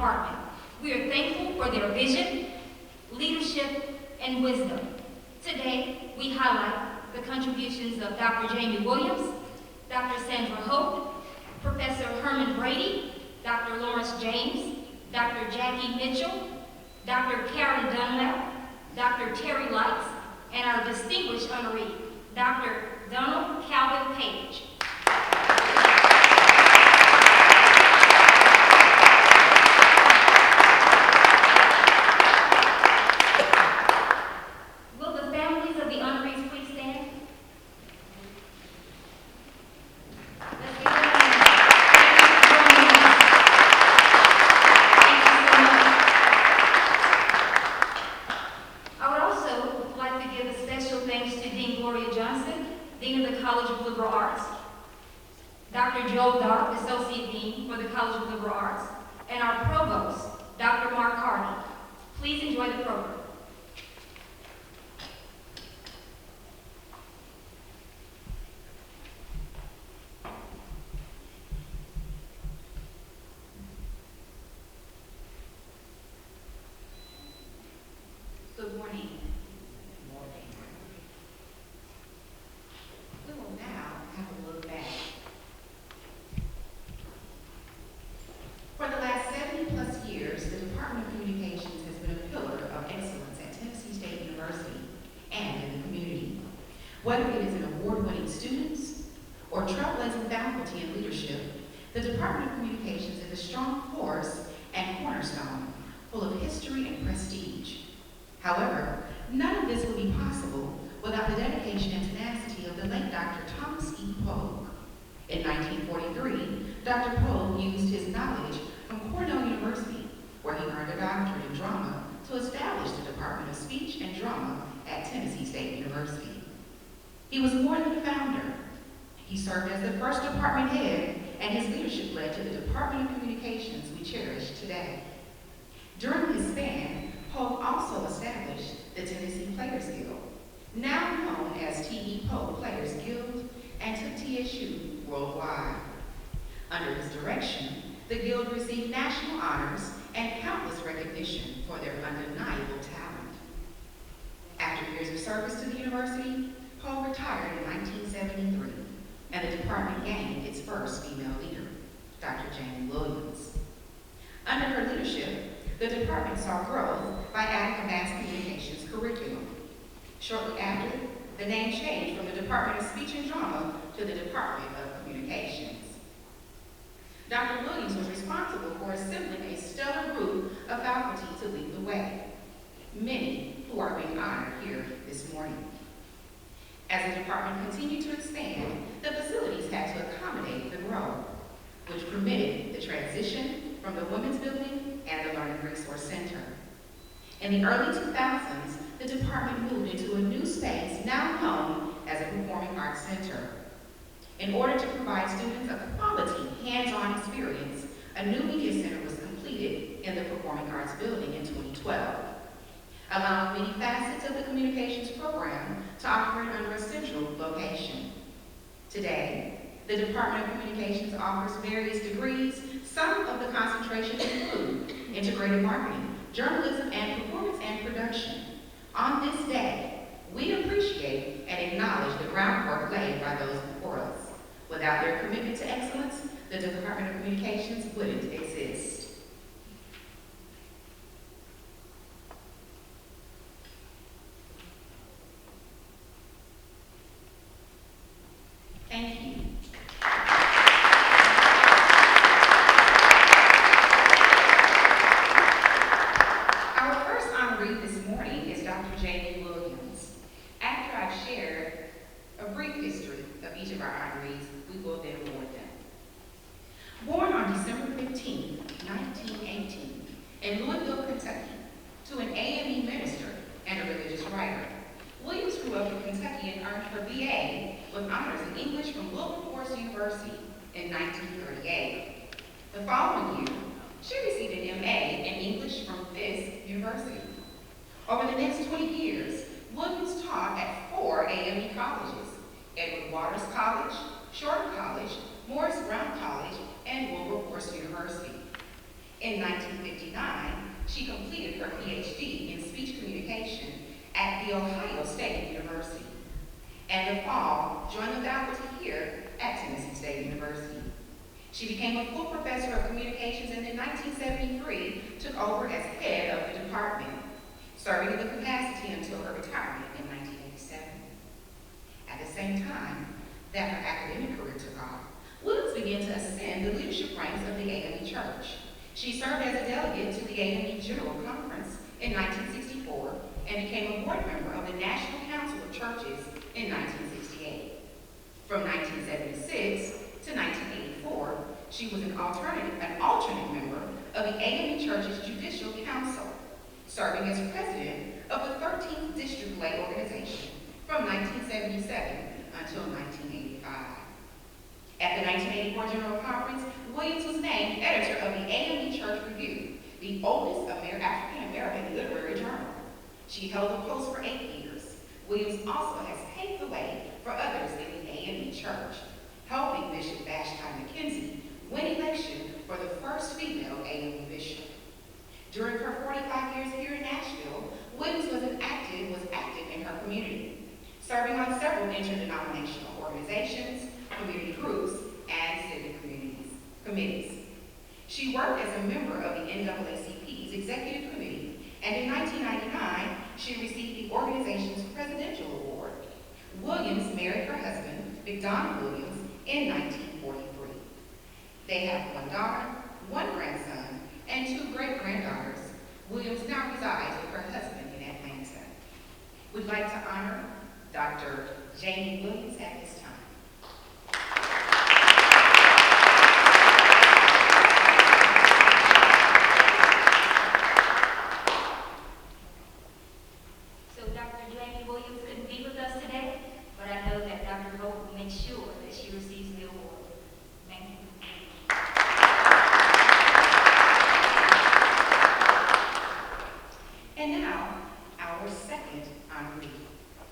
department. We are thankful for their vision, leadership, and wisdom. Today, we highlight the contributions of Dr. Jamie Williams, Dr. Sandra Hope, Professor Herman Brady, Dr. Lawrence James, Dr. Jackie Mitchell, Dr. Karen Dunlap, Dr. Terry Lights, and our distinguished honoree, Dr. Donald Calvin Page. Will the families of the honorees please stand? Let's give them a hand. Thank you so much. I would also like to give a special thanks to Dean Gloria Johnson, Dean of the College of Liberal Arts, Dr. Joe Dark, Associate Dean for the College of Liberal Arts, and our Provost, Dr. Mark Hardy. Please enjoy the program. Good morning. We will now have a look back. For the last 70+ years, the Department of Communications has been a pillar of excellence at Tennessee State University and in the community. Whether it is in award-winning students or trailblazing faculty and leadership, the Department of Communications is a strong force and cornerstone, full of history and prestige. However, none of this would be possible without the dedication and tenacity of the late Dr. Thomas E. Pogue. In 1943, Dr. Pogue used his knowledge from Cornell University, where he earned a doctorate in drama, to establish the Department of Speech and Drama at Tennessee State University. He was more than a founder. He served as the first department head, and his leadership led to the Department of Communications we cherish today. During his span, Pogue also established the Tennessee Players Guild, now known as T.E. Pogue Players Guild, and took TSU worldwide. Under his direction, the Guild received national honors and countless recognition for their undeniable talent. After years of service to the university, Pogue retired in 1973, and the department gained its first female leader, Dr. Jamie Williams. Under her leadership, the department saw growth by adding a mass communications curriculum. Shortly after, the name changed from the Department of Speech and Drama to the Department of Communications. Dr. Williams was responsible for assembling a stellar group of faculty to lead the way, many who are being honored here this morning. As the department continued to expand, the facilities had to accommodate the growth, which permitted the transition from the Women's Building and the Learning Resource Center. In the early 2000s, the department moved into a new space now known as a Performing Arts Center. In order to provide students a quality, hands-on experience, a new media center was completed in the Performing Arts Building in 2012, allowing many facets of the communications program to operate under a central location. Today, the Department of Communications offers various degrees. Some of the concentrations include integrated marketing, journalism, and performance and production. On this day, we appreciate and acknowledge the groundwork laid by those before us. Without their commitment to excellence, the Department of Communications wouldn't exist. Thank you. Our first honoree this morning is Dr. Jamie Williams. After I've shared a brief history of each of our honorees, we will then award them. Born on December 15, 1918, in Louisville, Kentucky, to an AME minister and a religious writer, Williams grew up in Kentucky and earned her BA with honors in English from Wilberforce University in 1938. The following year, she received an MA in English from Fisk University. Over the next 20 years, Williams taught at 4 AME colleges: Edward Waters College, Shorter College, Morris Brown College, and Wilberforce University. In 1959, she completed her PhD in speech communication at The Ohio State University. And the fall, joined the faculty here at Tennessee State University. She became a full professor of communications and in 1973 took over as head of the department, serving in the capacity until her retirement in 1987. At the same time that her academic career took off, Williams began to ascend the leadership ranks of the AME Church. She served as a delegate to the AME General Conference in 1964 and became a board member of the National Council of Churches in 1968. From 1976 to 1984, she was an alternate member of the AME Church's Judicial Council, serving as president of the 13th District Lay Organization from 1977 until 1985. At the 1984 General Conference, Williams was named editor of the AME Church Review, the oldest African-American literary journal. She held the post for 8 years. Williams also has paved the way for others in the AME Church, helping Bishop Vashti McKenzie win election for the first female AME bishop. During her 45 years here in Nashville, Williams was active in her community, serving on several interdenominational organizations, community groups, and civic committees. She worked as a member of the NAACP's Executive Committee, and in 1999, she received the organization's Presidential Award. Williams married her husband, McDonald Williams, in 1943. They have 1 daughter, 1 grandson, and 2 great-granddaughters. Williams now resides with her husband in Atlanta. We'd like to honor Dr. Jamie Williams at this time. So Dr. Jamie Williams couldn't be with us today, but I know that Dr. Hope will make sure that she receives the award. Thank you. And now, our second honoree,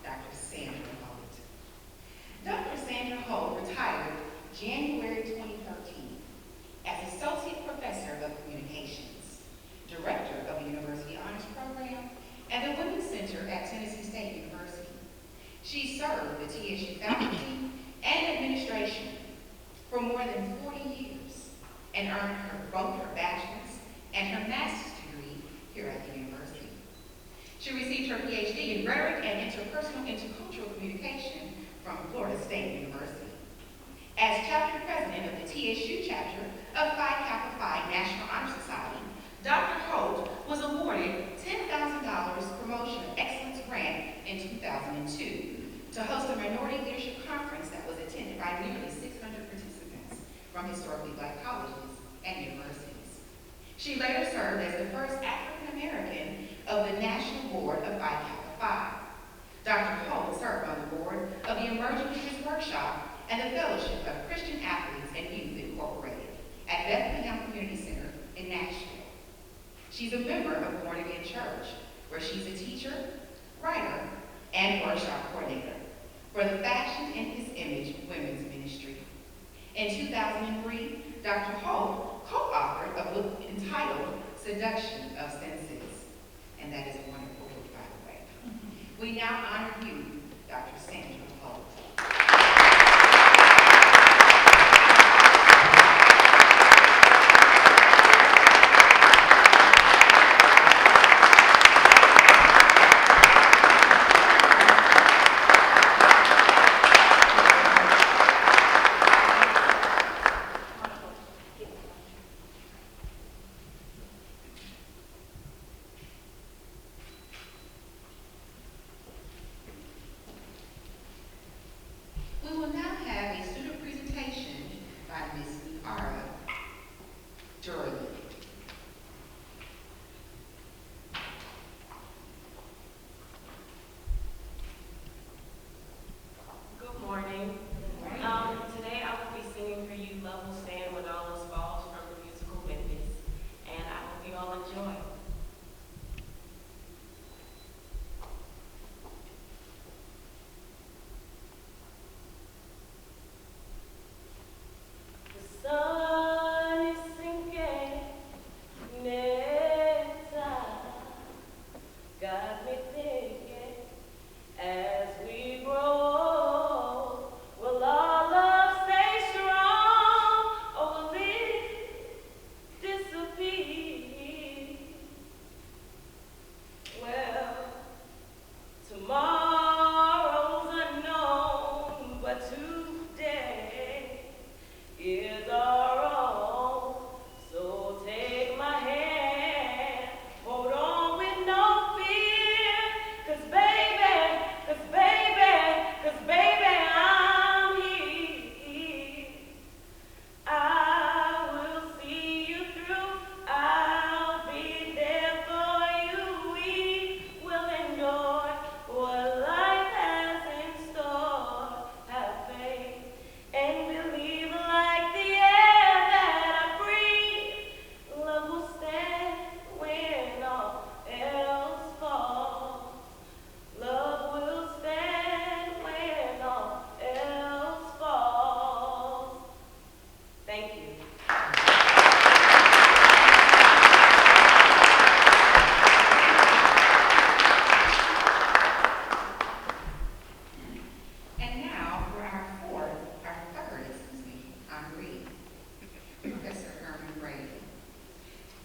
Dr. Sandra Holt. Dr. Sandra Holt retired January 2013 as Associate Professor of Communications, Director of the University Honors Program, and the Women's Center at Tennessee State University. She served the TSU faculty and administration for more than 40 years and earned both her bachelor's and her master's degree here at the university. She received her PhD in Rhetoric and Intercultural Communication from Florida State University. As chapter president of the TSU chapter of Phi Kappa Phi National Honor Society, Dr. Holt was awarded $10,000 Promotion of Excellence Grant in 2002 to host a minority leadership conference that was attended by nearly 600 participants from historically Black colleges and universities. She later served as the first African American of the National Board of Phi Kappa Phi. Dr. Holt served on the board of the Emerging Leaders Workshop and the Fellowship of Christian Athletes and Youth Incorporated at Bethlehem Community Center in Nashville. She's a member of Born Again Church, where she's a teacher, writer, and workshop coordinator for the Fashion in His Image Women's Ministry. In 2003, Dr. Holt co-authored a book entitled Seduction of Senses, and that is a wonderful book, by the way. We now honor you, Dr. Sandra Holt. We will now have a student presentation by Ms. Ara Jordan. Good morning. Today I will be singing for you Love Will Stand When All Else Falls from the musical Witness, and I hope you all enjoy. The sun is sinking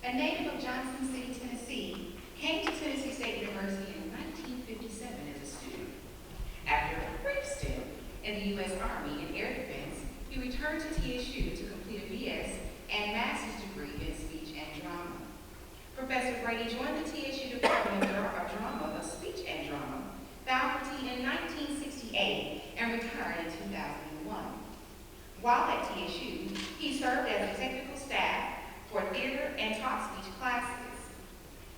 A native of Johnson City, Tennessee, came to Tennessee State University in 1957 as a student. After a brief stint in the U.S. Army in air defense, he returned to TSU to complete a BS and master's degree in speech and drama. Professor Brady joined the TSU Department of Drama, of Speech and Drama, faculty in 1968 and retired in 2001. While at TSU, he served as a technical staff for theater and talk speech classes.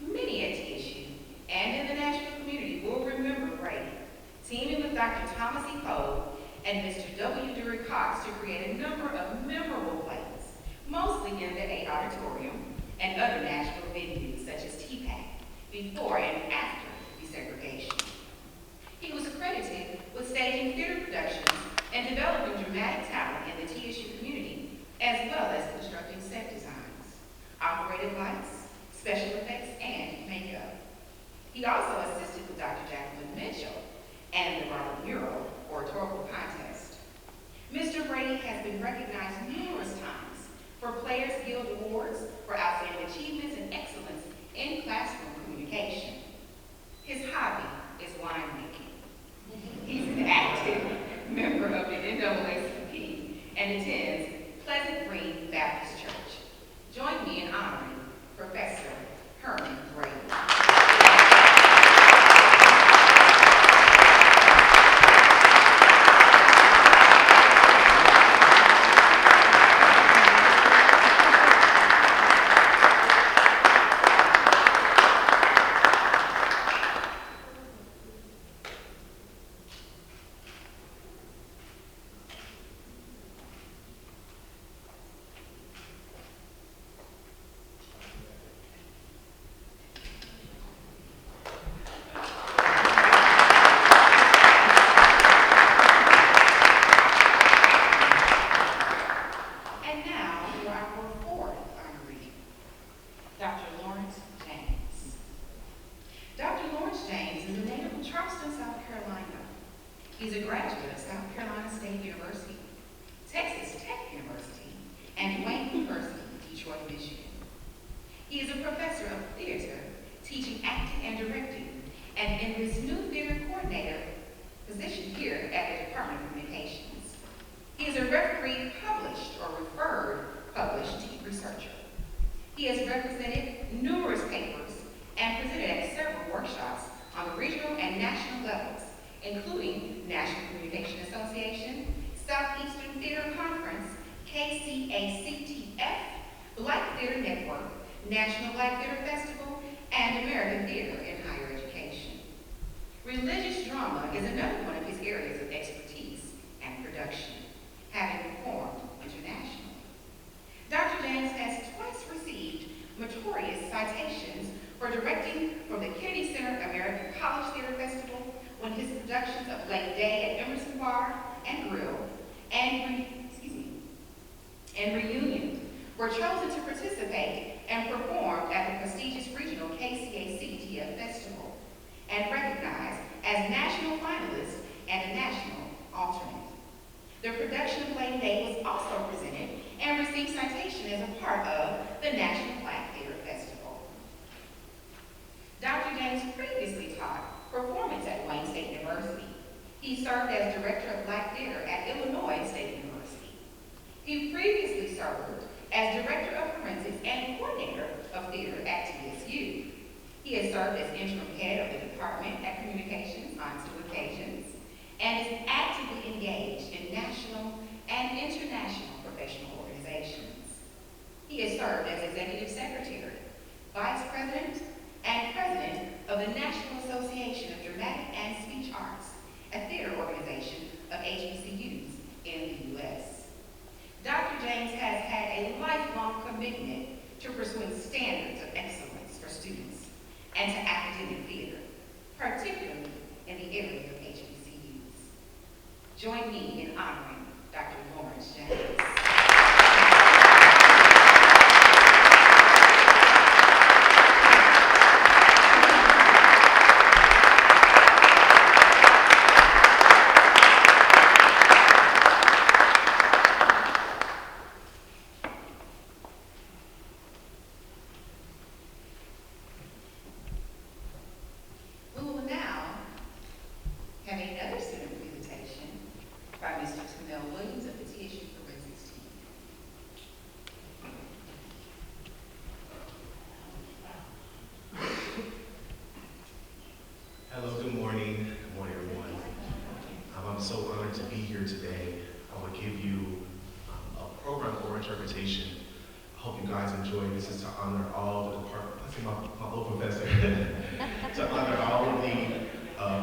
Many at TSU and in the national community will remember Brady, teaming with Dr. Thomas E. Poe and Mr. W. Dury Cox to create a number of memorable plays, mostly in the A Auditorium and other national venues such as TPAC, before and after desegregation. He was credited with staging theater productions and developing dramatic talent in the TSU community, as well as constructing set designs, operated lights, special effects, and makeup. He also assisted with Dr. Jacqueline Mitchell and the Robert Mural Oratorical Contest. Mr. Brady has been recognized numerous times for Players Guild Awards for outstanding achievements and excellence in classroom communication. His hobby is winemaking. He's an active member of the NAACP and attends Pleasant Green Baptist Church. Join me in honoring Professor Herman Brady. He's a graduate of South Carolina State University, Texas Tech University, and Wayne University, Detroit, Michigan. He is a professor of theater, teaching acting and directing, and in his new theater coordinator position here at the Department of Communications. He is a referee published or referred published researcher. He has represented numerous papers and presented at several workshops on the regional and national levels, including National Communication Association, Southeastern Theater Conference, KCACTF, Black Theater Network, National Black Theater Festival, and American Theater in Higher Education. Religious drama is another one of his areas of expertise and production, having performed internationally. Dr. James has twice received meritorious citations for directing from the Kennedy Center American College Theater Festival when his productions of Late Day at Emerson Bar and Grill and Reunion were chosen to participate and perform at the prestigious regional KCACTF Festival and recognized as national finalists and a national alternate. Their production of Late Day was also presented and received citation as a part of the National Black Theater Festival. Dr. James previously taught performance at Wayne State University. He served as Director of Black Theater at Illinois State University. He previously served as Director of Forensics and Coordinator of Theater at TSU. He has served as interim head of the Department at Communications on 2 occasions and is actively engaged in national and international professional organizations. He has served as Executive Secretary, Vice President, and President of the National Association of Dramatic and Speech Arts, a theater organization of HBCUs in the U.S. Dr. James has had a lifelong commitment to pursuing standards of excellence for students and to academic theater, particularly in the area of HBCUs. Join me in honoring Dr. Lawrence James. this is to honor all the department, let's say my old professor, to honor all of the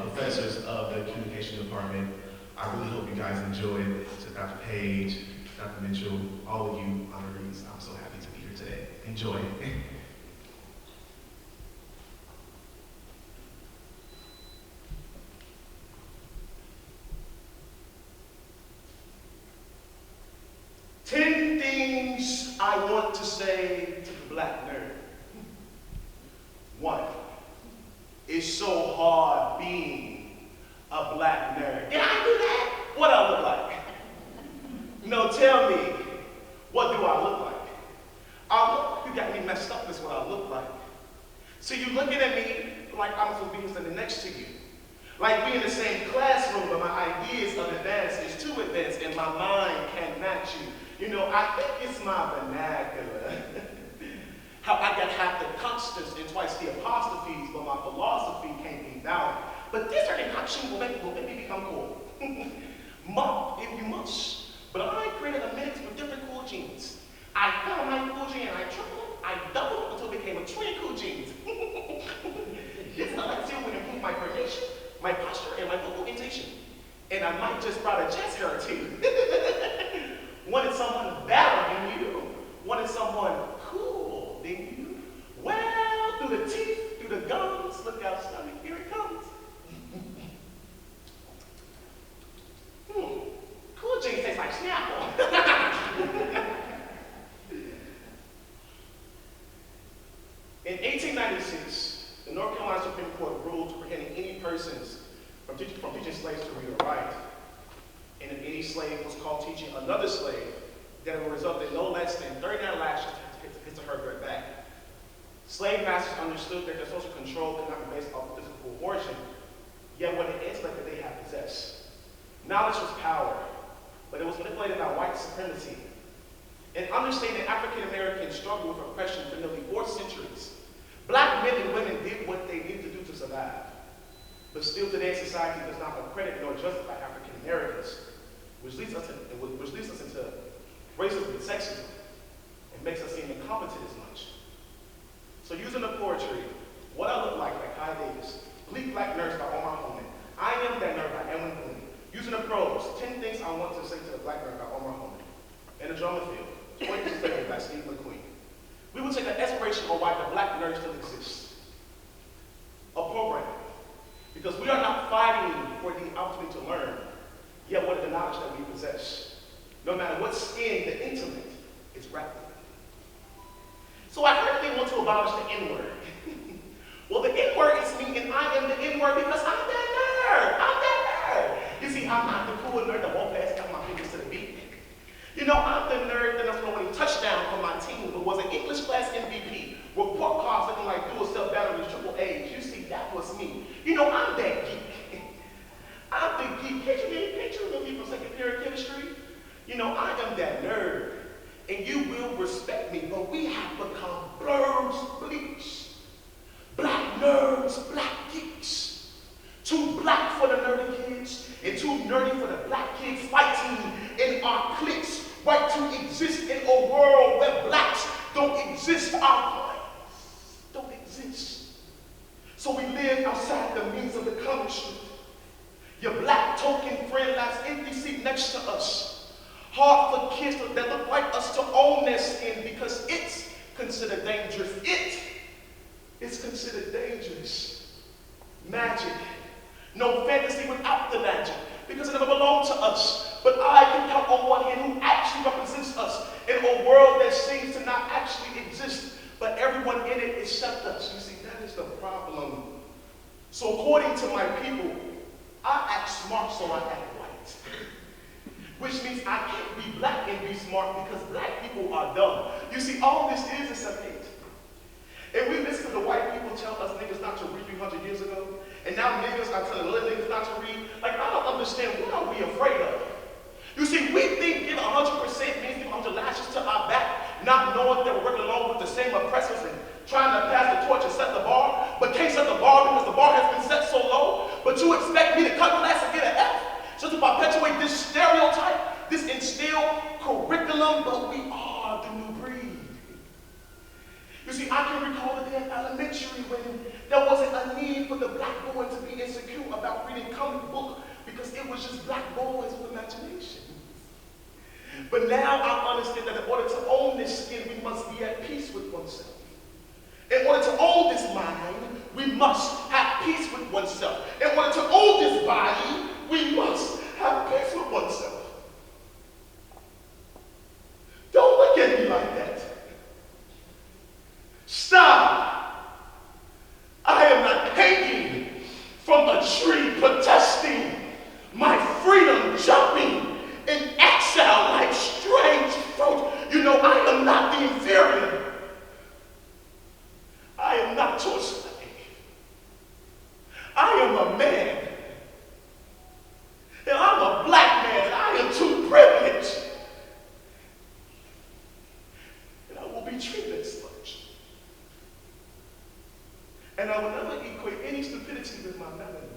professors of the communication department. I really hope you guys enjoy it. To Dr. Page, Dr. Mitchell, all of you honorees, I'm so happy to be here today. Enjoy. 10 things I want to say to the black nerd. 1, it's so hard being a black nerd. Did I do that? What I look like? No, tell me, what do I look like? You got me messed up is what I look like. So you looking at me like I'm supposed to be standing next to you. Like we in the same classroom, but my ideas of advance is too advanced and my mind can't match you. You know, I think it's my vernacular. How I got half the constants and twice the apostrophes, but my philosophy can't be down. But this concoction will make me become cool. Mom, if you must. But I created a mix with different cool genes. I found my cool gene and I tripled, I doubled until it became a twin cool genes. This is how I feel would improve my coordination, my posture, and my vocal intonation. And I might just brought a chest hair or two. Wanted someone better than you. Wanted someone cool than you. Well, through the teeth, through the gums, look out, stomach, here it comes. Cool jeans taste like Snapple. In 1896, the North Carolina Supreme Court ruled prohibiting any persons from teaching slaves to read or write. And if any slave was caught teaching another slave, that would result in no less than 39 lashes to her or back. Slave masters understood that their social control could not be based off physical coercion, yet what the intellect that they had possessed. Knowledge was power, but it was manipulated by white supremacy. And understanding African Americans struggled with oppression for nearly 4 centuries. Black men and women did what they needed to do to survive. But still today, society does not accredit nor justify African Americans, which leads us into racism and sexism, and makes us seem incompetent as much. So using the poetry, what I look like Kai Davis, Bleak Black Nurse by Omar Holman, I Am That Nerd by Edwin Boone, using the prose, 10 things I want to say to the black nerd by Omar Holman, and the drama field, 20 to 30 by Steve McQueen. We will take an exploration on why the black nerd still exists. A program. Because we are not fighting for the opportunity to learn, yet what is the knowledge that we possess. No matter what skin the intellect is wrapped in. So I heard they want to abolish the N-word. Well, the N-word is me, and I am the N-word because I'm that nerd. I'm that nerd. You see, I'm not the cool nerd that won't pass down my fingers to the beat. You know, I'm the nerd that doesn't know any touchdown for my team, but was an English class MVP. Report cards looking like dual step batteries, triple A's. You see, that was me. You know, I'm that geek. I'm the geek. Can't you get a picture of me from second period chemistry? You know, I am that nerd. And you will respect me, but we have become birds bleach. Black nerds, black geeks. Too black for the nerdy kids, and too nerdy for the black kids fighting in our cliques. Right to exist in a world where blacks don't exist. Our minds don't exist. So we live outside the means of the common street. Your black token friend lies empty seat next to us. Hard for kids that look like us to own their skin because it's considered dangerous. It is considered dangerous. Magic. No fantasy without the magic because it never belonged to us. But I can count on one hand who actually represents us in a world that seems to not actually exist, but everyone in it except us. You see, that is the problem. So according to my people, I act smart, so I act white. Which means I can't be black and be smart because black people are dumb. You see, all this is a hate. And we listen to the white people tell us niggas not to read 300 years ago, and now niggas are telling little niggas not to read. Like, I don't understand, what are we afraid of? You see, we think giving 100% means giving 100 lashes to our back, not knowing that we're working along with the same oppressors and trying to pass the torch and set the bar, but can't set the bar because the bar has been set so low. But you expect me to cut class and get an F just to perpetuate this stereotype, this instilled curriculum, but we are the new breed. You see, I can recall the day in elementary when there wasn't a need for the black boy to be insecure about reading comic book because it was just black boys with imagination. But now I understand that in order to own this skin, we must be at peace with oneself. In order to own this mind, we must have peace with oneself. In order to own this body, we must have peace with oneself. Don't look at me like that. Stop. I am not hanging from a tree protesting my freedom, jumping in exile like strange fruit. You know, I am not the inferior. I am not your slave. I am a man. And I'm a black man, and I am too privileged. And I will be treated as such. And I will never equate any stupidity with my melanin.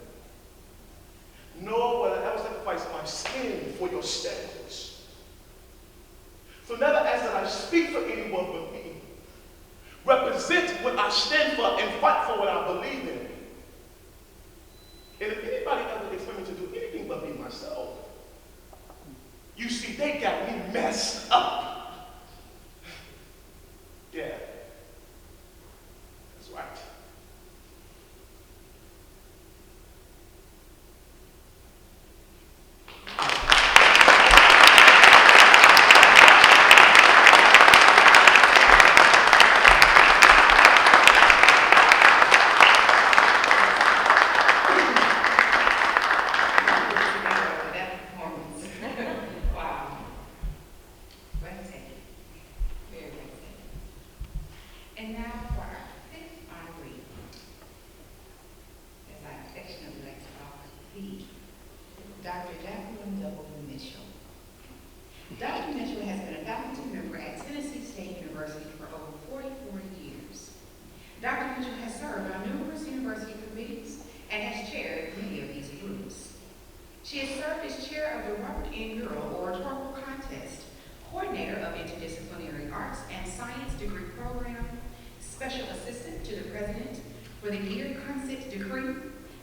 Nor will I ever sacrifice my skin for your standards. So never ask that I speak for anyone but me. Represent what I stand for and fight for what I believe in. And if anybody ever expect me to do anything but be myself, you see, they got me messed up. Yeah, that's right. And now for our fifth honoree, as I affectionately like to call her, Dr. Jacqueline W. Mitchell. Dr. Mitchell has been a faculty member at Tennessee State University for over 44 years. Dr. Mitchell has served on numerous university committees and has chaired many of these groups. She has served as chair of the Robert N. Gurl Oratorical Contest, coordinator of interdisciplinary arts and science degree program, special assistant to the president for the year consent decree,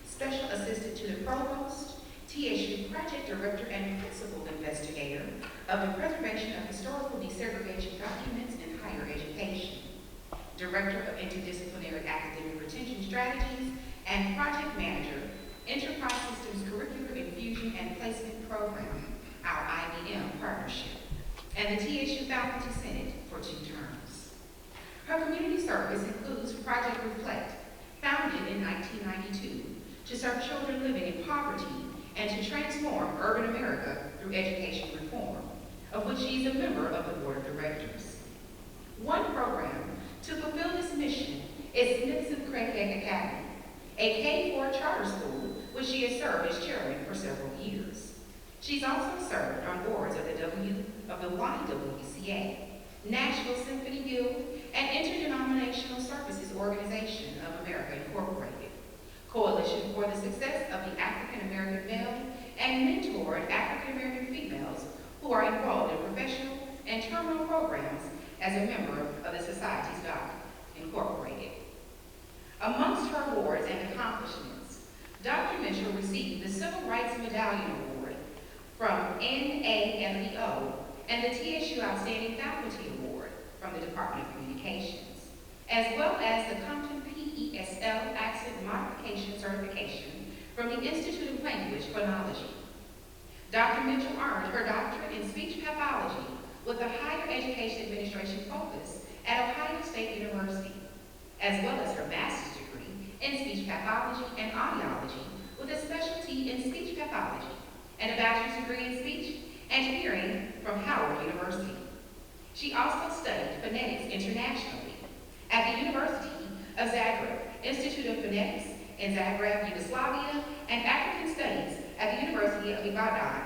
special assistant to the provost, TSU project director and principal investigator of the preservation of historical desegregation documents in higher education, director of interdisciplinary academic retention strategies, and project manager, Enterprise Systems Curricular Infusion and Placement Program, our IBM partnership, and the TSU Faculty Senate for 2 terms. Her community service includes Project Reflect, founded in 1992 to serve children living in poverty and to transform urban America through education reform, of which she is a member of the board of directors. One program to fulfill this mission is Smithson Craighead Academy, a K-4 charter school which she has served as chairman for several years. She's also served on boards of the YWCA, Nashville Symphony Guild, and Interdenominational Services Organization of America Incorporated, Coalition for the Success of the African American Male, and mentored African American females who are involved in professional and terminal programs as a member of the Society's Doc Incorporated. Amongst her awards and accomplishments, Dr. Mitchell received the Civil Rights Medallion Award from NAFEO and the TSU Outstanding Faculty Award from the Department of Communications, as well as the Compton PESL Accent Modification Certification from the Institute of Language Phonology. Dr. Mitchell earned her doctorate in speech pathology with a higher education administration focus at Ohio State University, as well as her master's degree in speech pathology and audiology with a specialty in speech pathology and a bachelor's degree in speech and hearing from Howard University. She also studied phonetics internationally at the University of Zagreb, Institute of Phonetics in Zagreb, Yugoslavia, and African Studies at the University of Ibadan,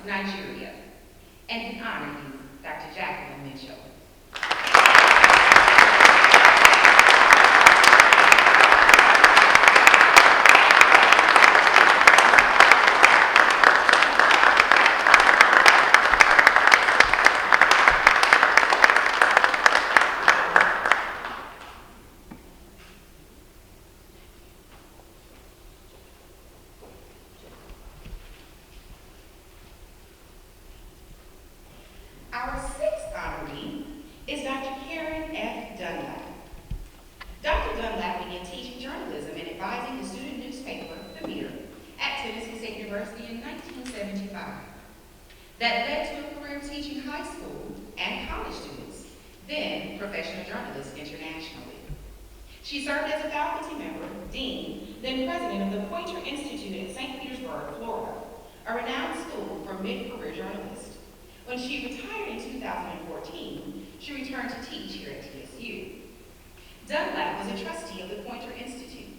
Nigeria. And we honor you, Dr. Jacqueline Mitchell. that led to a career teaching high school and college students, then professional journalists internationally. She served as a faculty member, dean, then president of the Poynter Institute at St. Petersburg, Florida, a renowned school for mid-career journalists. When she retired in 2014, she returned to teach here at TSU. Dunlap was a trustee of the Poynter Institute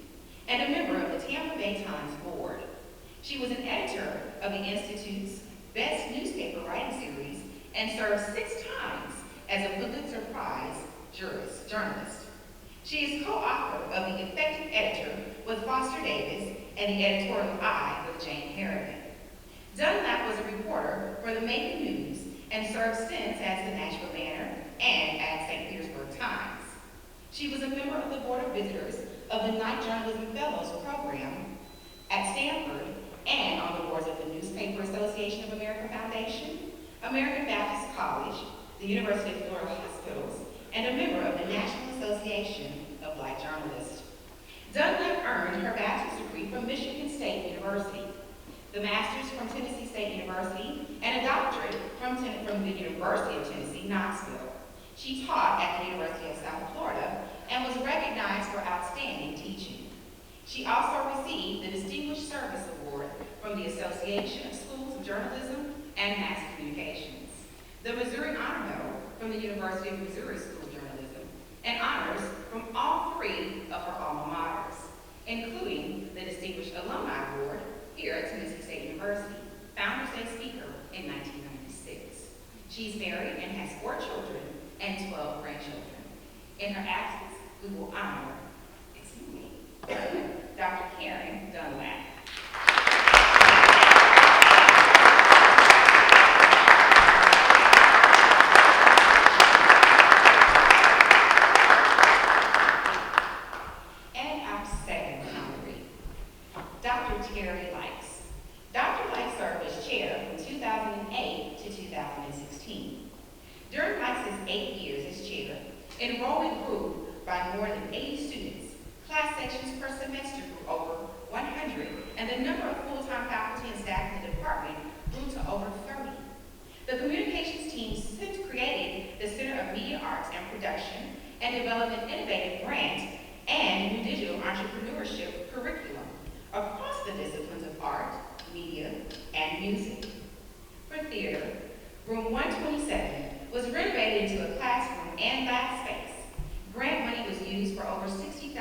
and a member of the Tampa Bay Times board. She was an editor of the Institute's Best Newspaper Writing Series and served 6 times as a Pulitzer Prize journalist. She is co-author of The Effective Editor with Foster Davis and The Editorial Eye with Jane Harriman. Dunlap was a reporter for the Macon News and served stints as the Nashville Banner and at St. Petersburg Times. She was a member of the Board of Visitors of the Knight Journalism Fellows Program at Stanford and on the boards of the Newspaper Association of America Foundation, American Baptist College, the University of Florida Hospitals, and a member of the National Association of Black Journalists. Dunlap earned her bachelor's degree from Michigan State University, the master's from Tennessee State University, and a doctorate from the University of Tennessee, Knoxville. She taught at the University of South Florida and was recognized for outstanding teaching. She also received the Distinguished Service Award from the Association of Schools of Journalism and Mass Communications, the Missouri Honor Medal from the University of Missouri School of Journalism, and honors from all 3 of her alma maters, including the Distinguished Alumni Award here at Tennessee State University, Founders Day Speaker in 1996. She's married and has 4 children and 12 grandchildren. In her absence, we will honor, Dr. Karen Dunlap. And our second honoree, Dr. Terry Likes. Dr. Likes served as chair from 2008 to 2016. During Likes' 8 years as chair, enrollment grew by more than 80 students. Class sections per semester grew over 100, and the number of full-time faculty and staff in the department grew to over 30. The communications team since created the Center of Media Arts and Production and developed an innovative grant and new digital entrepreneurship curriculum across the disciplines of art, media, and music. For theater, room 127 was renovated into a classroom and lab space. Grant money was used for over $60,000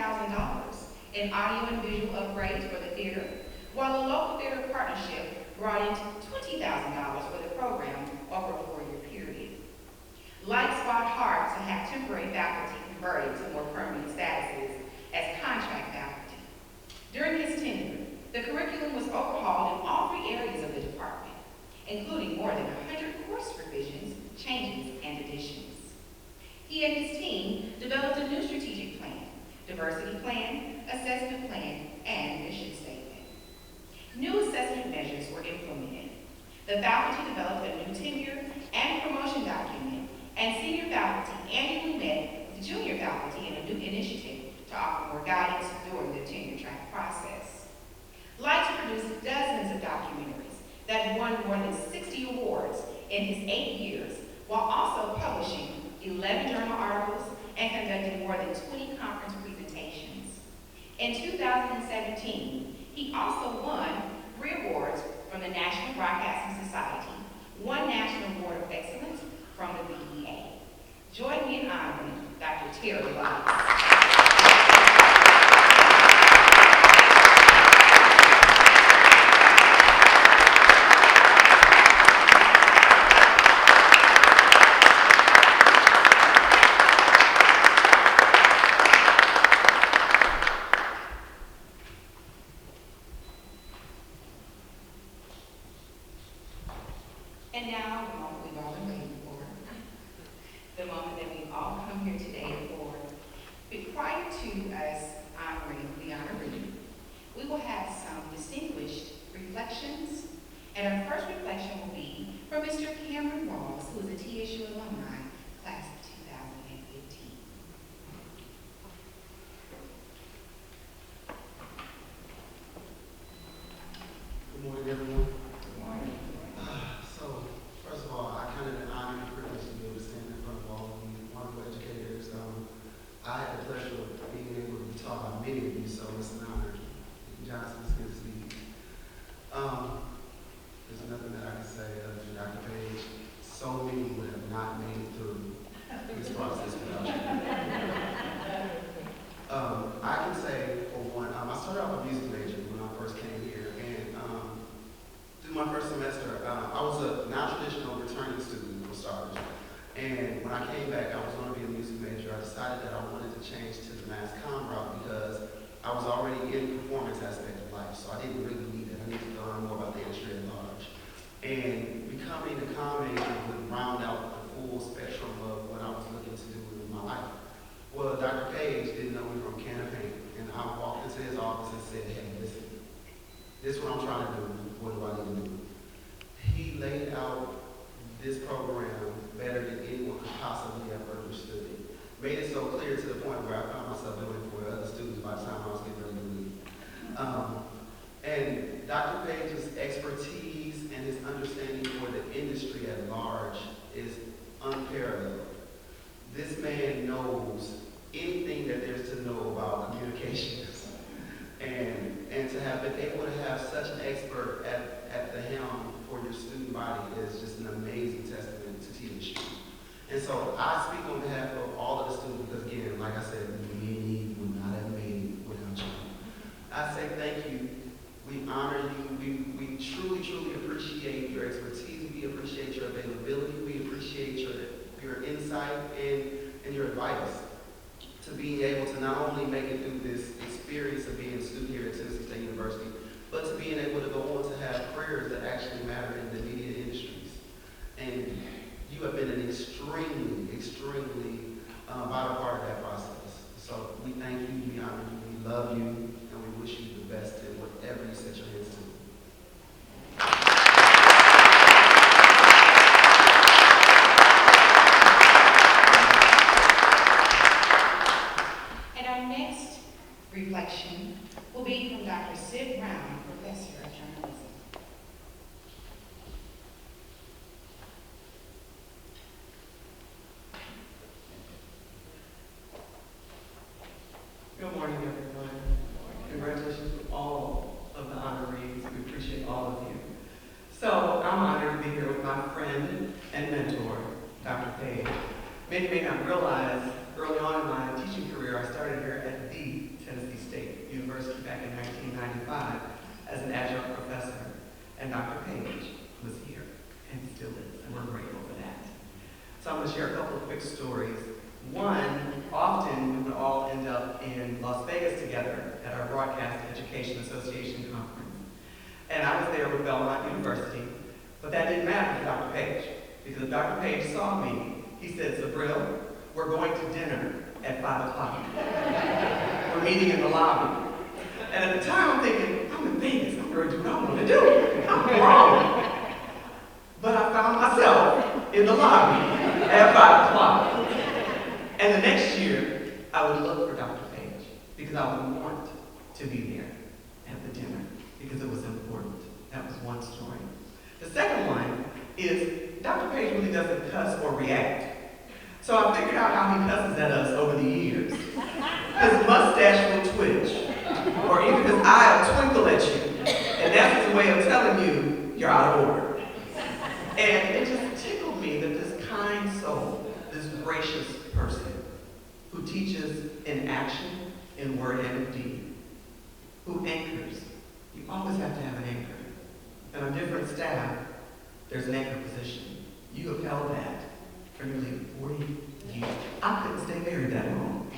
in audio and visual upgrades for the theater, while the local theater partnership brought in $20,000 for the program over a 4-year period. Likes fought hard to have temporary faculty converted to more permanent statuses as contract faculty. During his tenure, the curriculum was overhauled in all 3 areas of the department, including more than 100 course revisions, changes, and additions. He and his team developed a new strategic plan, diversity plan, assessment plan, and mission statement. New assessment measures were implemented. The faculty developed a new tenure and promotion document, and senior faculty annually met with junior faculty in a new initiative to offer more guidance during the tenure track process. Likes produced dozens of documentaries that won more than 60 awards in his 8 years, while also publishing 11 journal articles and conducting more than 20 conference presentations. In 2017, he also won 3 awards from the National Broadcasting Society, 1 National Award of Excellence from the BEA. Join me in honoring Dr. Terry Likes. And now, the moment we've all been waiting for, the moment that we've all come here today for. Prior to us honoring the honoree, we will have some distinguished reflections, and our first reflection will be from Mr. Cameron Walls, who is a TSU alumni, class of 2015. Good morning, everyone. Good morning. So, pleasure of being able to be taught by many of you, so it's an honor. Johnson, it's good to see you. There's nothing that I can say other than Dr. Page. So many would have not made it through this process without you. I can say, for one, I started off a music major when I first came here, and through my first semester, I was a non-traditional returning student for starters. And when I came back, I was going to be a music major. I decided that I wanted to change to the mass comm route because I was already in the performance aspect of life, so I didn't really need it. I needed to learn more about the industry at large. And becoming a comm major would round out the full spectrum of what I was looking to do in my life. Well, Dr. Page didn't know me from campaign, and I walked into his office and said, hey, listen, this is what I'm trying to do. What do I need to do? He laid out this program better than anyone could possibly have understood it. Made it so clear to the point where I found myself doing it for other students by the time I was getting ready to leave. And Dr. Page's expertise and his understanding for the industry at large is unparalleled. This man knows anything that there's to know about communications. And to have been able to have such an expert at the helm for your student body is just an amazing testament to TSU. And so I speak on behalf of all of the students because, again, like I said, many would not have made it without you. I say thank you. We honor you. We truly, truly appreciate your expertise. We appreciate your availability. We appreciate your insight and your advice to being able to not only make it through this experience of being a student here at Tennessee State University, but to being able to go on to have careers that actually matter in the media industries. And you have been an extremely, extremely vital part of that process. So we thank you, we honor you, we love you, and we wish you the best in whatever you set your hands to. And our next reflection will be from Dr. Sid Brown, Professor of Journalism. Good morning, everyone. Congratulations to all of the honorees. We appreciate all of you. So I'm honored to be here with my friend and mentor, Dr. Page. Many may not realize, early on in my teaching career, I started here at the Tennessee State University back in 1995 as an adjunct professor, and Dr. Page was here and still is, and we're grateful for that. So I'm going to share a couple of quick stories. One, often we would all end up in Las Vegas together at our Broadcast Education Association conference. And I was there with Belmont University, but that didn't matter to Dr. Page, because if Dr. Page saw me, he said, Sabril, we're going to dinner at 5 o'clock. We're meeting in the lobby. And at the time, I'm thinking, I'm in Vegas, I'm going to do what I want to do. I'm grown. But I found myself in the lobby at 5 o'clock. And the next year, I would look for Dr. Page because I would want to be there at the dinner because it was important. That was one story. The second one is Dr. Page really doesn't cuss or react. So I figured out how he cusses at us over the years. His mustache will twitch, or even his eye will twinkle at you, and that's his way of telling you you're out of order. And it just tickled me that this kind soul, this gracious person who teaches in action, in word and in deed, who anchors. You always have to have an anchor. And on different staff, there's an anchor position. You have held that for nearly 40 years. I couldn't stay married that long.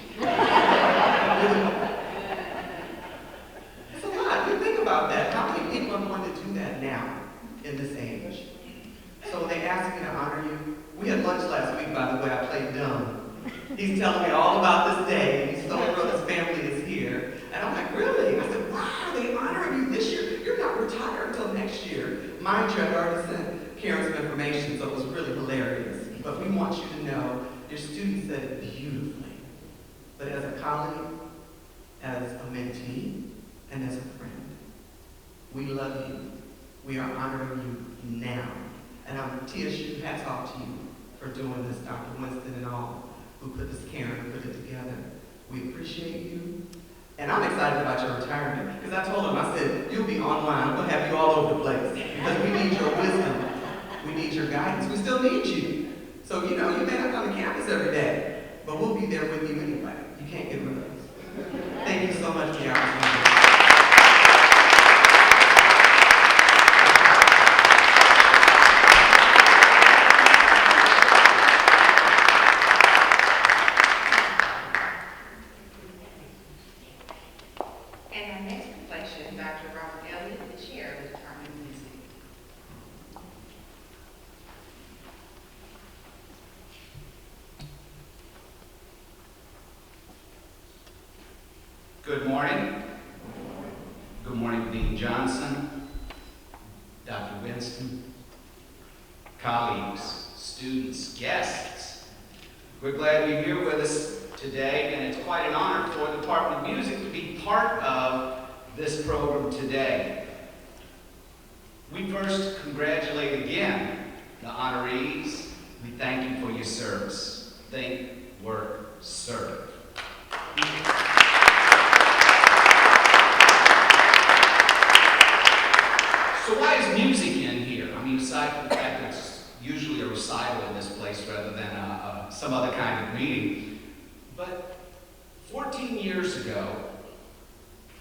It's a lot. You think about that. How many people are going to do that now in this age? So when they asked me to honor you, we had lunch last week, by the way. I played dumb. He's telling me all about this day, and he's so thrilled his family is here. And I'm like, really? I said, wow, they honoring you this year? You're not retired until next year. Mind you, I'd already sent Karen some information, so it was really hilarious. But we want you to know your students said it beautifully. But as a colleague, as a mentee, and as a friend, we love you. We are honoring you now. And I'm TSU, hats off to you for doing this, Dr. Winston and all who put this, Karen, who put it together. We appreciate you. And I'm excited about your retirement, because I told him, I said, you'll be online, we'll have you all over the place, because we need your wisdom, we need your guidance, we still need you. So, you know, you may not come to campus every day, but we'll be there with you anyway. You can't get rid of us. Thank you so much for the opportunity. And our next reflection, Dr. Robert Elliott, the chair of the Department of Music. Good morning. Good morning, Dean Johnson, Dr. Winston, colleagues, students, guests. We're glad you're here with us today, and it's quite an honor for the Department of Music to be part of this program today. We first congratulate again the honorees. We thank you for your service. Think, work, serve. So why is music in here? I mean, aside from the fact that it's usually a recital in this place rather than some other kind of meeting. But 14 years ago,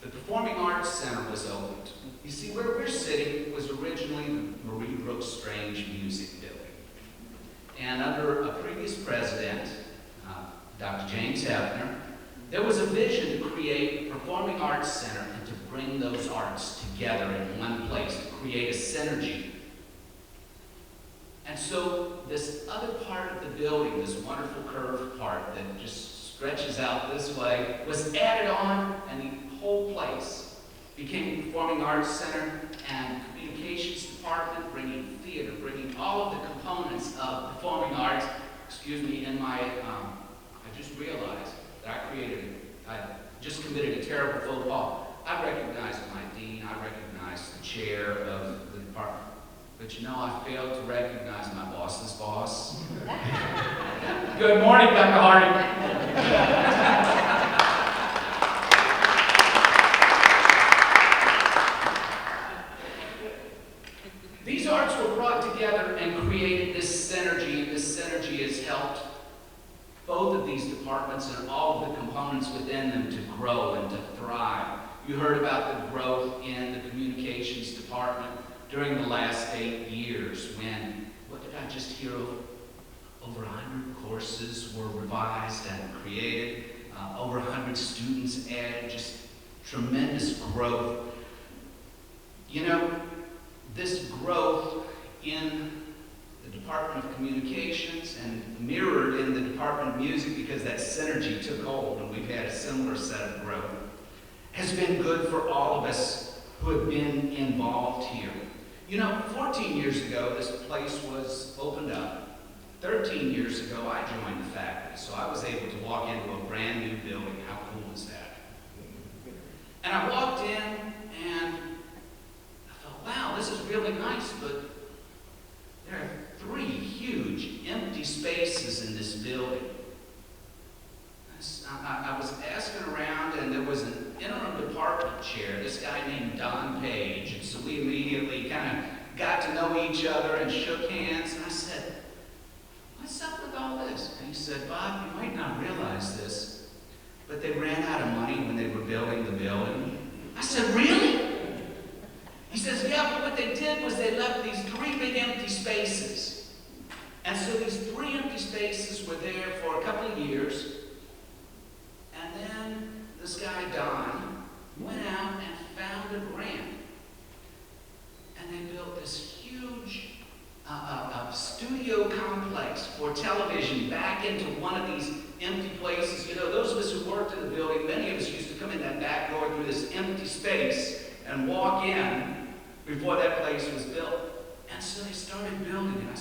the Performing Arts Center was opened. You see, where we're sitting was originally the Marie Brooks Strange Music Building. And under a previous president, Dr. James Hefner, there was a vision to create a Performing Arts Center and to bring those arts together in one place, to create a synergy. And so this other part of the building, this wonderful curved part that just stretches out this way, was added on, and the whole place became a Performing Arts Center and Communications Department, bringing theater, bringing all of the components of performing arts. Excuse me, in my, I just realized that I just committed a terrible faux pas. I recognize my dean, I recognize the chair of the department, but you know, I failed to recognize my boss's boss. Good morning, Dr. Harding. These arts were brought together and created this synergy, and this synergy has helped both of these departments and all of the components within them to grow and to thrive. You heard about the growth in the communications department during the last 8 years when, what did I just hear, over 100 courses were revised and created, over 100 students added, just tremendous growth. You know, this growth in the Department of Communications and mirrored in the Department of Music, because that synergy took hold and we've had a similar set of growth, has been good for all of us who have been involved here. You know, 14 years ago, this place was opened up. 13 years ago, I joined the faculty, so I was able to walk into a brand new building. How cool is that? And I walked in and I thought, wow, this is really nice, but there are 3 huge empty spaces in this building. I was asking around, and there was an interim department chair, this guy named Don Page, and so we immediately kind of got to know each other and shook hands, and I said, what's up with all this? And he said, Bob, you might not realize this, but they ran out of money when they were building the building. I said, really? He says, yeah, but what they did was they left these 3 big empty spaces. And so these 3 empty spaces were there for a couple of years. And then this guy, Don, went out and found a grant. And they built this huge studio complex for television back into one of these empty places. You know, those of us who worked in the building, many of us used to come in that back door through this empty space and walk in before that place was built. And so they started building, and I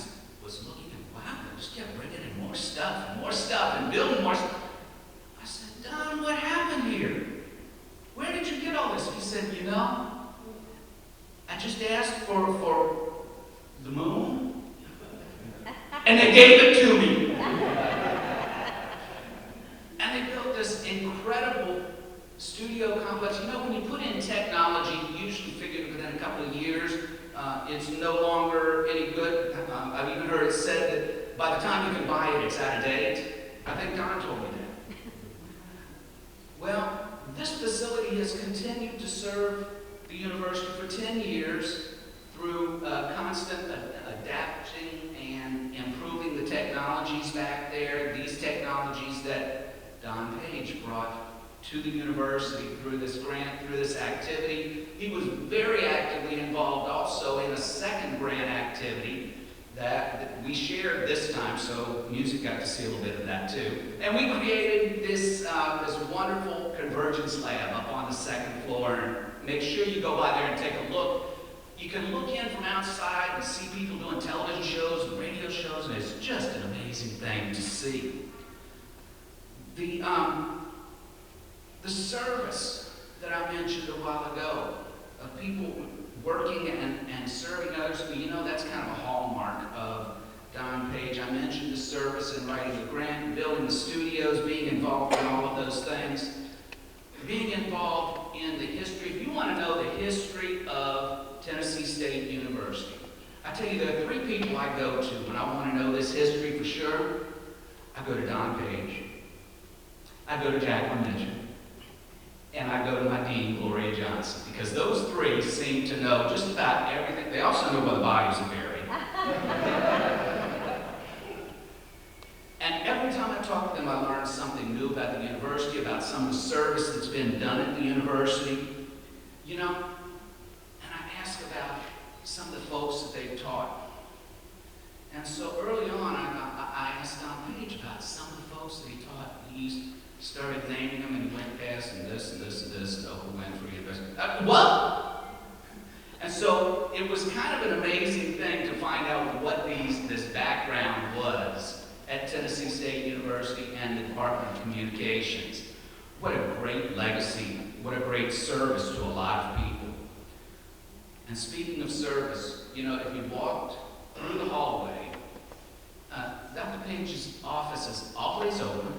was looking and wow, they just kept bringing in more stuff and building more stuff. I said, Don, what happened here? Where did you get all this? He said, you know, I just asked for the moon, and they gave it to me. And they built this incredible incredible studio complex. You know, when you put in technology, you usually figure within a couple of years, it's no longer any good. I've even heard it said that by the time you can buy it, it's out of date. I think Don told me that. Well, this facility has continued to serve the university for 10 years through constant adapting and improving the technologies back there, these technologies that Don Page brought to the university through this grant, through this activity. He was very actively involved also in a second grant activity that we shared this time, so music got to see a little bit of that too. And we created this, this wonderful convergence lab up on the second floor. And make sure you go by there and take a look. You can look in from outside and see people doing television shows and radio shows, and it's just an amazing thing to see. The service that I mentioned a while ago, of people working and serving others, you know, that's kind of a hallmark of Don Page. I mentioned the service and writing the grant, building the studios, being involved in all of those things. Being involved in the history. If you want to know the history of Tennessee State University, I tell you, there are three people I go to when I want to know this history for sure. I go to Don Page, I go to Jacqueline Mitchell, and I go to my dean, Gloria Johnson, because those three seem to know just about everything. They also know where the bodies are buried. And every time I talk to them, I learn something new about the university, about some of the service that's been done at the university. You know, and I ask about some of the folks that they've taught. And so early on, I asked Don Page about some of the folks that he taught. He started naming them, and he went past and this and this and this, and Oprah Winfrey and this. What? And so it was kind of an amazing thing to find out what this background was at Tennessee State University and the Department of Communications. What a great legacy, what a great service to a lot of people. And speaking of service, you know, if you walked through the hallway, Dr. Page's office is always open,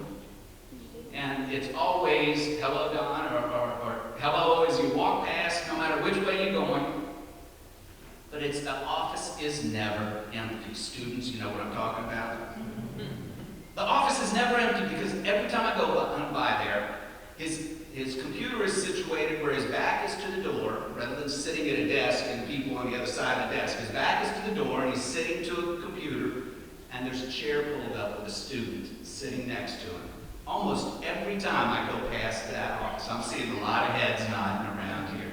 and it's always hello, Don, or hello as you walk past, no matter which way you're going. But the office is never empty. Students, you know what I'm talking about? The office is never empty because every time I go by there, his computer is situated where his back is to the door, rather than sitting at a desk and people on the other side of the desk. His back is to the door, and he's sitting to a computer, and there's a chair pulled up with a student sitting next to him. Almost every time I go past that office, I'm seeing a lot of heads nodding around here.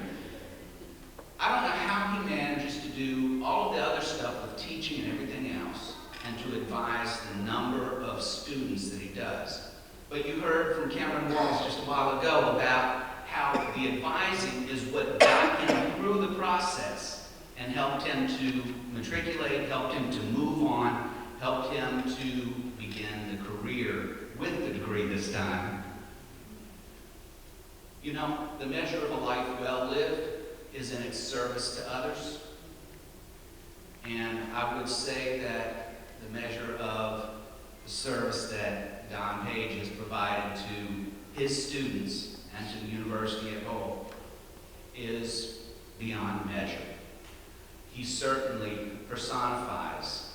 I don't know how he manages to do all of the other stuff with teaching and everything else, and to advise the number of students that he does. But you heard from Cameron Walls just a while ago about how the advising is what got him through the process and helped him to matriculate, helped him to move on, helped him to begin the career with the degree this time. You know, the measure of a life well lived is in its service to others. And I would say that the measure of the service that Don Page has provided to his students and to the university at whole is beyond measure. He certainly personifies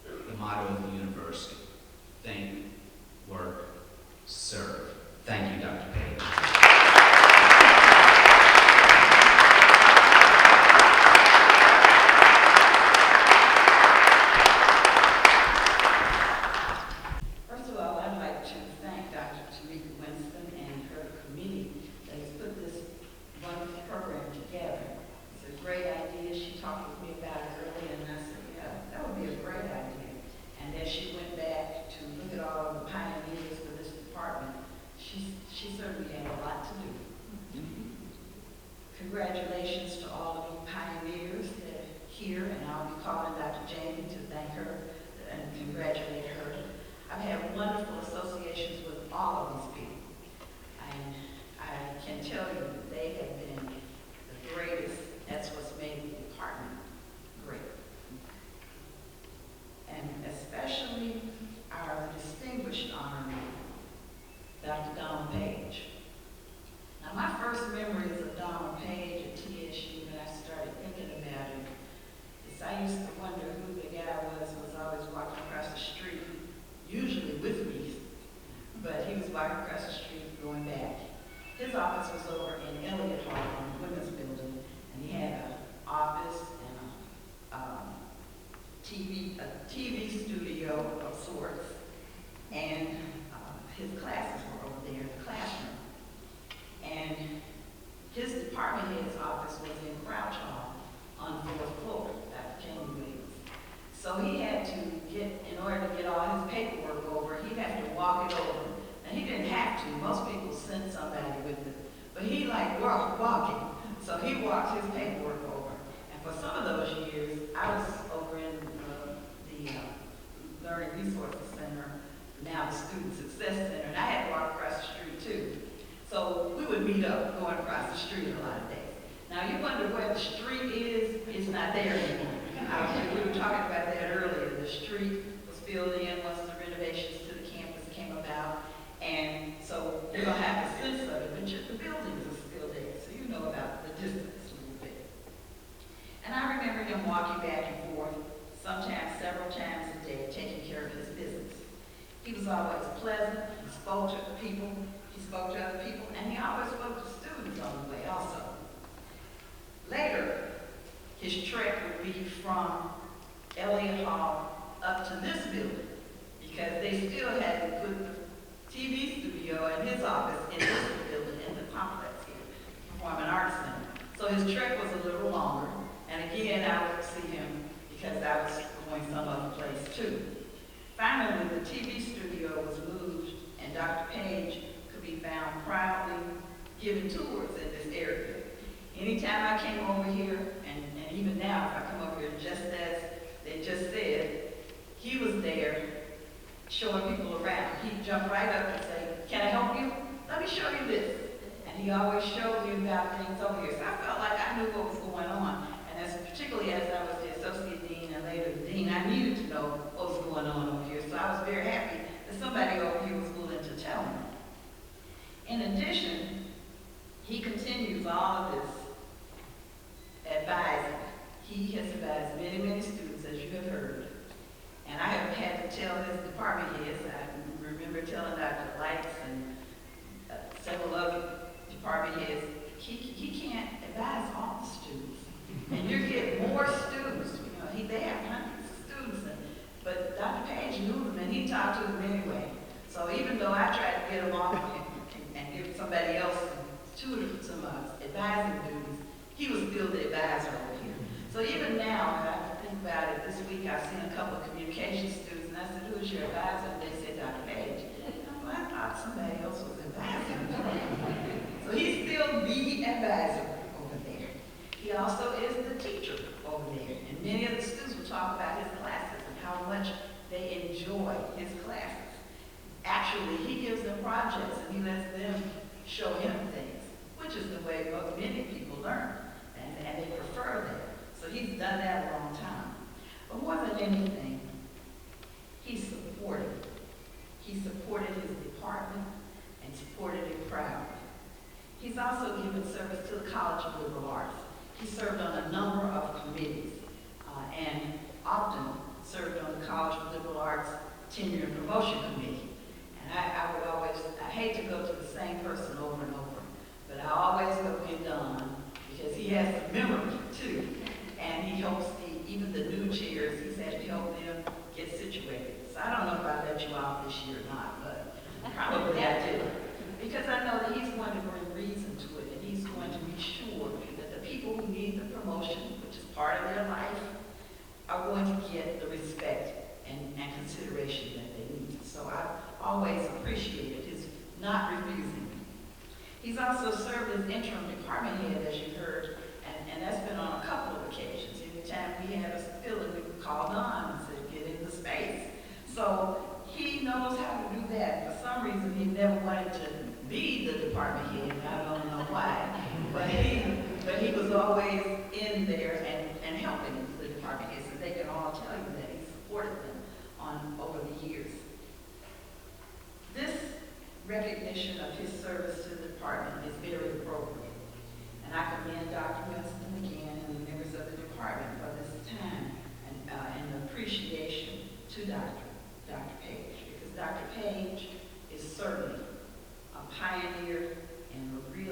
the motto of the university: think, work, serve. Thank you, Dr. Page. Congratulations to all of you pioneers that are here, and I'll be calling Dr. Jamie to thank her and congratulate her. I've had wonderful associations with all of these people, and I can tell you that they have been the greatest. That's what's made the department great. And especially our distinguished honoree, Dr. Don Page. His office was over in Elliott Hall in the Women's Building, and he had an office and a TV studio of sorts, and his classes were over there in the classroom. And his department head's office was in Crouch Hall on the 4th floor, Dr. Jamie Williams. So he had to in order to get all his paperwork over, he'd have to walk it over. And he didn't have to, most people sent somebody with it. But he like walking, so he walked his paperwork over. And for some of those years, I was over in the Learning Resources Center, now the Student Success Center, and I had to walk across the street too. So we would meet up going across the street a lot of days. Now you wonder where the street is, it's not there anymore. We were talking about that earlier. The street was filled in once the renovations to the campus came about. And so you don't have a sense of it, but the buildings are still there. So you know about the distance a little bit. And I remember him walking back and forth, sometimes several times a day, taking care of his business. He was always pleasant, he spoke to people, he spoke to other people, and he always spoke to students on the way also. Later, his trek would be from Elliott Hall up to this building, because they still had to put the TV studio in his office in this building, in the complex here, Performing Arts Center. So his trek was a little longer, and again, I would see him because I was going some other place too. Finally, the TV studio was moved, and Dr. Page could be found proudly giving tours in this area. Anytime I came over here, and even now, if I come over here, just as they just said, he was there showing people around. He'd jump right up and say, "Can I help you? Let me show you this." And he always showed me about things over here. So I felt like I knew what was going on. And particularly as I was the associate dean and later the dean, I needed to know what was going on over here. So I was very happy that somebody over here was willing to tell me. In addition, he continues all of this advising. He has advised many, many students, as you have heard. And I have had to tell his department heads, I remember telling Dr. Lights and several other department heads, he can't advise all the students. And you're getting more students. You know, they have hundreds of students, but Dr. Page knew them and he talked to them anyway. So even though I tried to get along with him and give somebody else some advising duties, he was still the advisor over here. So even now, when I think about it, this week I've seen a couple of communication students, and I said, "Who is your advisor?" And they said, "Dr. Page." Well, I thought somebody else was advising. So he's still the advisor over there. He also is the teacher over there. And many of the students will talk about his classes and how much they enjoy his classes. Actually, he gives them projects and he lets them show him things, which is the way many people learn, and they prefer that. So he's done that a long time. But more than anything, he supported. He supported his department and supported it proudly. He's also given service to the College of Liberal Arts. He served on a number of committees and often served on the College of Liberal Arts Tenure and Promotion Committee. And I hate to go to the same person over and over, but I always go with Don because he has the memory too. And he helps even the new chairs, he's had to help them get situated. So I don't know if I let you off this year or not, but probably I did. Because I know that he's going to bring reason to it, and he's going to be sure that the people who need the promotion, which is part of their life, are going to get the respect and consideration that they need. So I've always appreciated his not refusing. He's also served as interim department head, as you heard, and that's been on a couple of occasions. Anytime we had a feeling, we would call Don and say, "Get in the space." So he knows how to do that. For some reason, he never wanted to be the department head. I don't know why, but he was always in there and helping the department heads, and they can all tell you that he supported them over the years. This recognition of his service to the department is very appropriate. And I commend Dr. Winston again and the members of the department for this time and appreciation to Dr. Page, because Dr. Page is certainly a pioneer and a real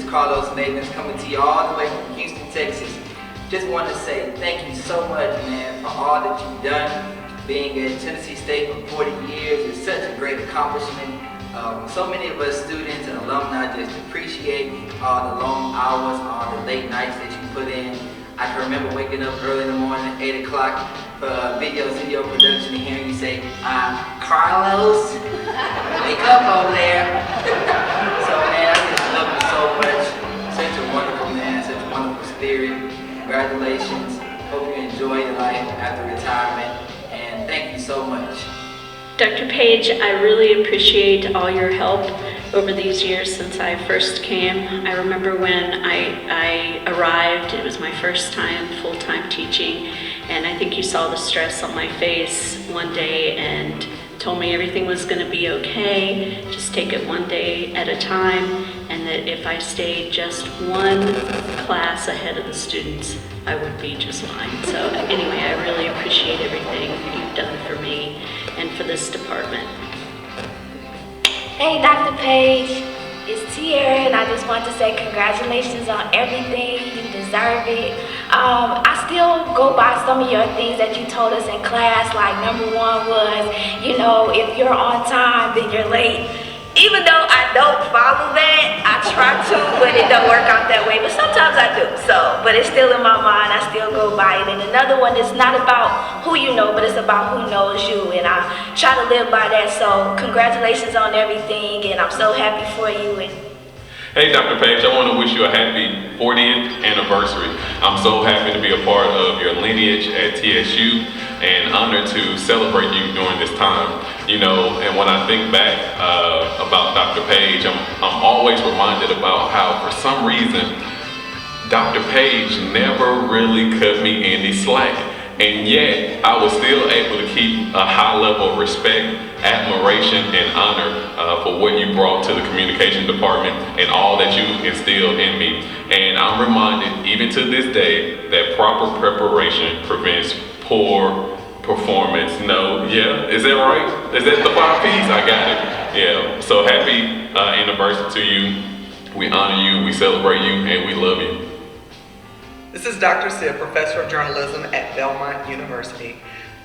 Carlos Navins coming to you all the way from Houston, Texas. Just want to say thank you so much, man, for all that you've done. Being at Tennessee State for 40 years is such a great accomplishment. So many of us students and alumni just appreciate all the long hours, all the late nights that you put in. I can remember waking up early in the morning, 8 o'clock, for video production and hearing you say, Carlos, wake up over there. So man, I just love you so much. Such a wonderful man, such a wonderful spirit. Congratulations. Hope you enjoy your life after retirement. And thank you so much. Dr. Page, I really appreciate all your help over these years since I first came. I remember when I arrived, it was my first time full-time teaching, and I think you saw the stress on my face one day and told me everything was going to be okay, just take it one day at a time, and that if I stayed just one class ahead of the students, I would be just fine. So anyway, I really appreciate everything you've done for me and for this department. Hey, Dr. Page, it's Tierra, and I just want to say congratulations on everything. You deserve it. I still go by some of your things that you told us in class, like number one was, you know, if you're on time, then you're late. Even though I don't follow that, I try to, but it don't work out that way. But sometimes I do, but it's still in my mind. I still go by it. And another one is not about who you know, but it's about who knows you. And I try to live by that. So congratulations on everything, and I'm so happy for you. Hey, Dr. Page, I want to wish you a happy 40th anniversary. I'm so happy to be a part of your lineage at TSU and honored to celebrate you during this time. You know, and when I think back about Dr. Page, I'm always reminded about how, for some reason, Dr. Page never really cut me any slack. And yet, I was still able to keep a high level of respect, admiration, and honor for what you brought to the communication department and all that you instilled in me. And I'm reminded, even to this day, that proper preparation prevents poor performance. No, yeah, is that right? Is that the 5 P's? I got it. Yeah, so happy anniversary to you. We honor you, we celebrate you, and we love you. This is Dr. Sid, Professor of Journalism at Belmont University.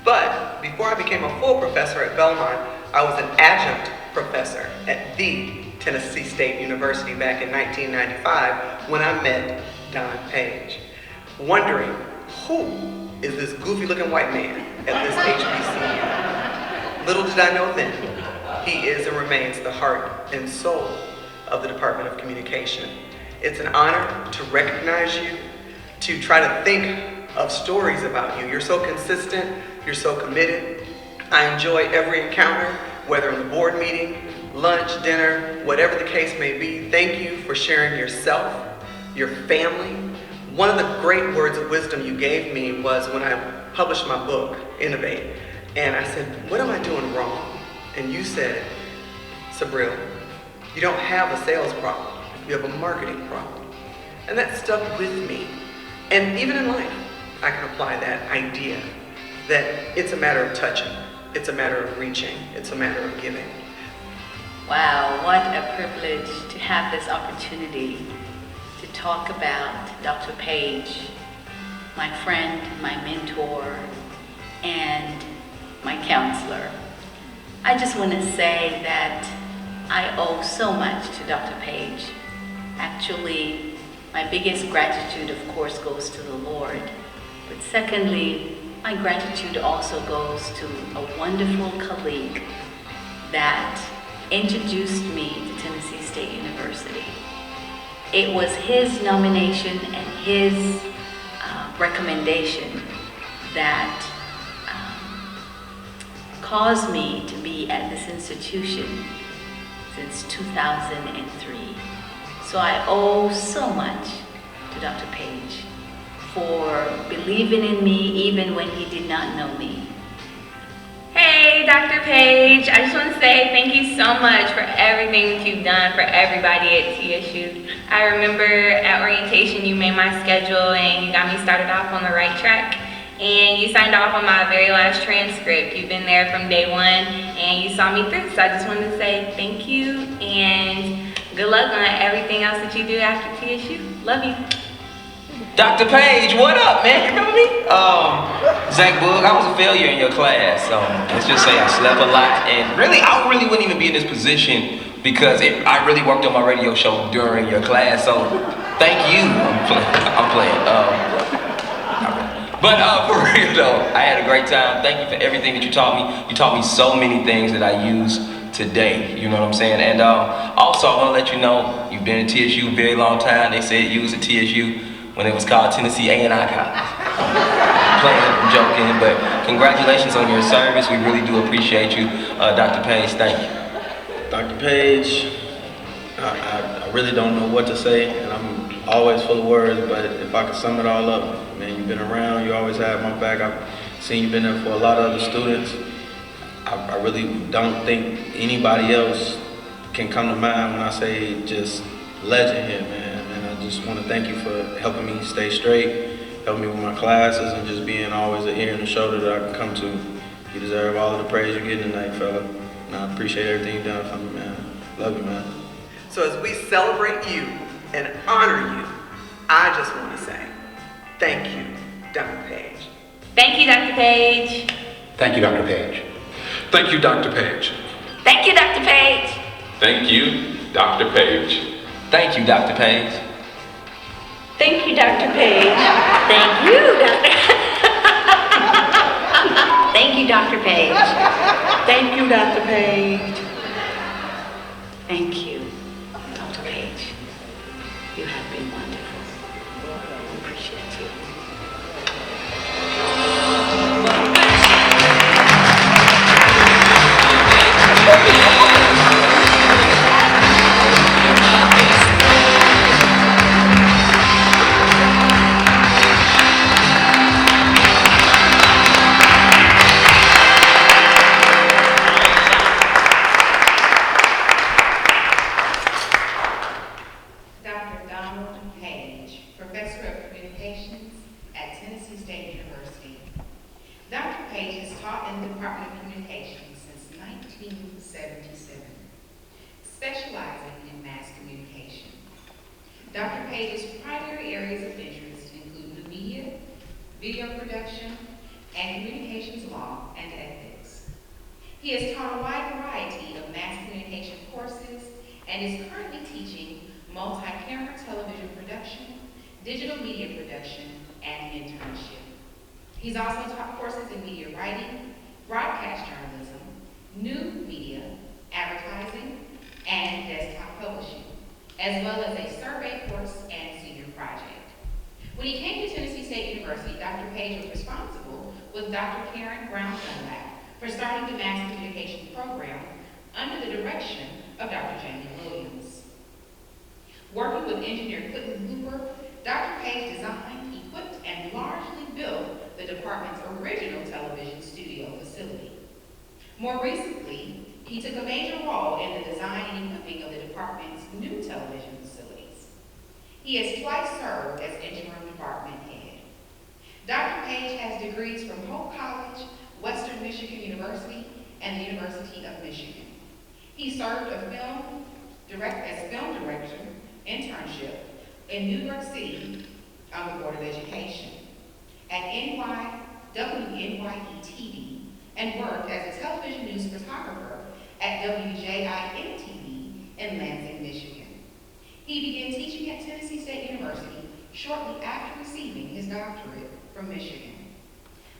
But before I became a full professor at Belmont, I was an adjunct professor at the Tennessee State University back in 1995 when I met Don Page, wondering who is this goofy looking white man at this HBCU. Little did I know then, he is and remains the heart and soul of the Department of Communication. It's an honor to recognize you, to try to think of stories about you. You're so consistent, you're so committed. I enjoy every encounter, whether in the board meeting, lunch, dinner, whatever the case may be. Thank you for sharing yourself, your family. One of the great words of wisdom you gave me was when I published my book, Innovate, and I said, what am I doing wrong? And you said, Sabril, you don't have a sales problem, you have a marketing problem. And that stuck with me. And even in life, I can apply that idea that it's a matter of touching, it's a matter of reaching, it's a matter of giving. Wow, what a privilege to have this opportunity to talk about Dr. Page, my friend, my mentor, and my counselor. I just want to say that I owe so much to Dr. Page. Actually, my biggest gratitude, of course, goes to the Lord. But secondly, my gratitude also goes to a wonderful colleague that introduced me to Tennessee State University. It was his nomination and his recommendation that caused me to be at this institution since 2003. So I owe so much to Dr. Page for believing in me even when he did not know me. Hey, Dr. Page, I just want to say thank you so much for everything that you've done for everybody at TSU. I remember at orientation you made my schedule and you got me started off on the right track. And you signed off on my very last transcript. You've been there from day one and you saw me through. So I just wanted to say thank you, and Good luck on everything else that you do after TSU. Love you. Dr. Page, what up, man? You remember me? Zach Boog, I was a failure in your class. Let's just say I slept a lot, and really, I really wouldn't even be in this position because I really worked on my radio show during your class. So, thank you. I'm playing. But for real though, I had a great time. Thank you for everything that you taught me. You taught me so many things that I use today. You know what I'm saying? And also, I want to let you know, you've been at TSU a very long time. They said you was at TSU when it was called Tennessee A&I College. I'm playing, I'm joking, but congratulations on your service. We really do appreciate you. Dr. Page, thank you. Dr. Page, I really don't know what to say, and I'm always full of words, but if I could sum it all up, man, you've been around, you always had my back. I've seen you've been there for a lot of other students. I really don't think anybody else can come to mind when I say just legend here, man. And I just want to thank you for helping me stay straight, helping me with my classes, and just being always an ear and a shoulder that I can come to. You deserve all of the praise you're getting tonight, fella. And I appreciate everything you've done for me, man. Love you, man. So as we celebrate you and honor you, I just want to say thank you, Dr. Page. Thank you, Dr. Page. Thank you, Dr. Page. Thank you, Dr. Page. Thank you, Dr. Page. Thank you, Dr. Page. Thank you, Dr. Page. Thank you, Dr. Page. Thank you, Dr. Thank you, Dr. Page. Thank you, Dr. Page. Thank you, Dr. Page. You have been wonderful. I appreciate you. Dr. Donald Page, Professor of Communications at Tennessee State University. Dr. Page has taught in the Department of Communications since 1977, specializing in mass communication. Dr. Page's primary areas of interest include the media, video production, and communications law and ethics. He has taught a wide variety of mass communication courses and is currently teaching multi-camera television production, digital media production, and internship. He's also taught courses in media writing, broadcast journalism, new media, advertising, and desktop publishing, as well as a survey course and senior project. When he came to Tennessee State University, Dr. Page was responsible with Dr. Karen Brown Dunlap for starting the mass communication program under the direction of Dr. Jamie Williams. Working with engineer Clinton Hooper, Dr. Page designed, equipped, and largely built the department's original television studio facility. More recently, he took a major role in the design and equipping of the department's new television facilities. He has twice served as interim department head. Dr. Page has degrees from Hope College, Western Michigan University, and the University of Michigan. He served as film director internship in New York City on the Board of Education, at WNYE-TV, and worked as a television news photographer at WJIM-TV in Lansing, Michigan. He began teaching at Tennessee State University shortly after receiving his doctorate from Michigan.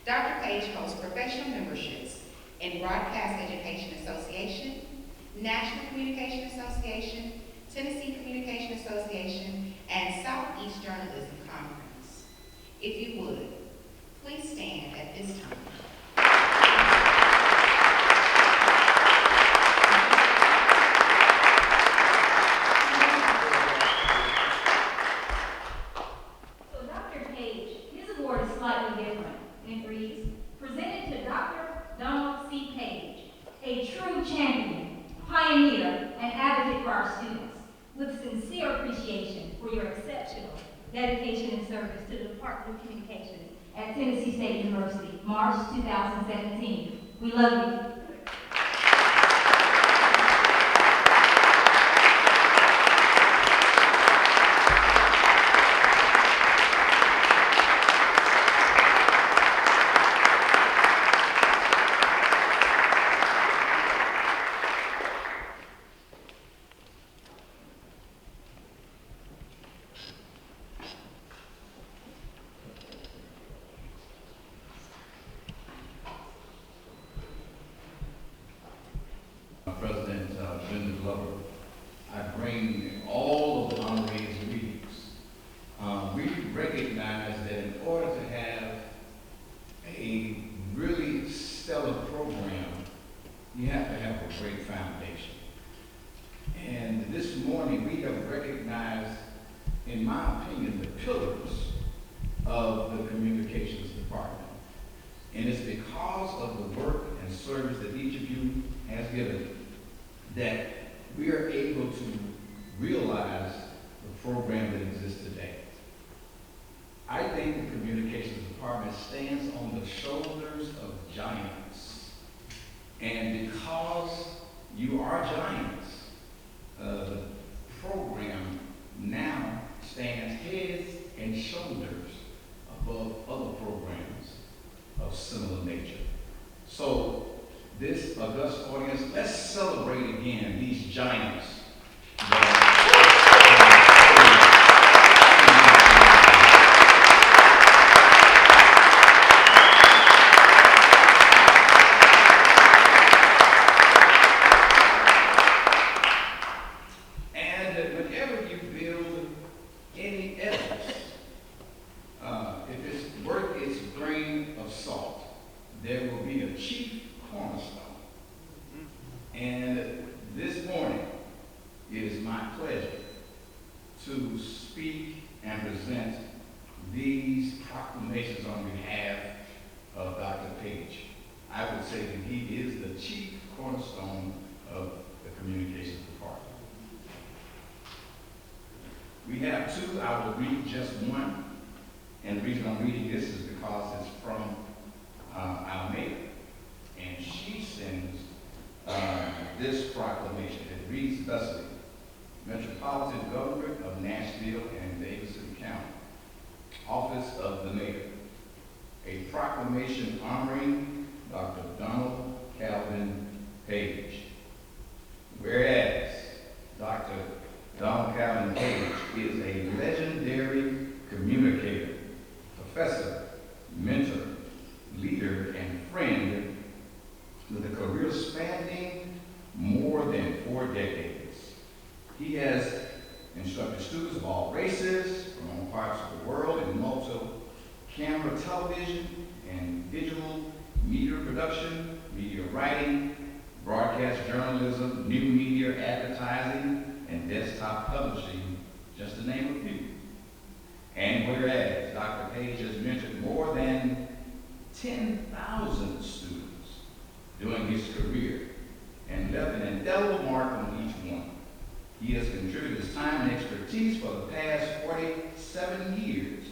Dr. Page holds professional memberships in Broadcast Education Association, National Communication Association, Tennessee Communication Association, and Southeast Journalism Conference. If you would, please stand at this time. So Dr. Page, his award is slightly different. It reads, presented to Dr. Donald C. Page, a true champion, pioneer, and advocate for our students, with sincere appreciation for your exceptional dedication and service to the Department of Communications at Tennessee State University, March 2017. We love you. bring all of the honorees readings. We recognize that in order to have a really stellar program, you have to have a great foundation. And this morning, we have recognized, in my opinion, the pillars of the communications department. And it's because of the work and service that each of you has given that we are able to realize the program that exists today. I think the communications department stands on the shoulders of giants. And because you are giants, the program now stands heads and shoulders above other programs of similar nature. So this august audience, let's celebrate again these giants. And whenever you build any edifice, if it's worth its grain of salt, there will be a chief cornerstone. And this morning, it is my pleasure to speak and present these proclamations on behalf of Dr. Page. I would say that he is the chief cornerstone of the communications department. We have two. I will read just one. And the reason I'm reading this is because it's from our mayor. And she sends this proclamation. It reads thusly: Metropolitan Government of Nashville and Davidson County, Office of the Mayor. A proclamation honoring Dr. Donald Calvin Page. Whereas Dr. Donald Calvin Page is a legendary communicator, professor, mentor, leader, and friend with a career spanning more than 4 decades. He has instructed students of all races from all parts of the world in multi-camera television and digital media production, media writing, broadcast journalism, new media advertising, and desktop publishing, just to name a few. And whereas Dr. Page has mentored more than 10,000 students during his career and left an indelible mark on each one. He has contributed his time and expertise for the past 47 years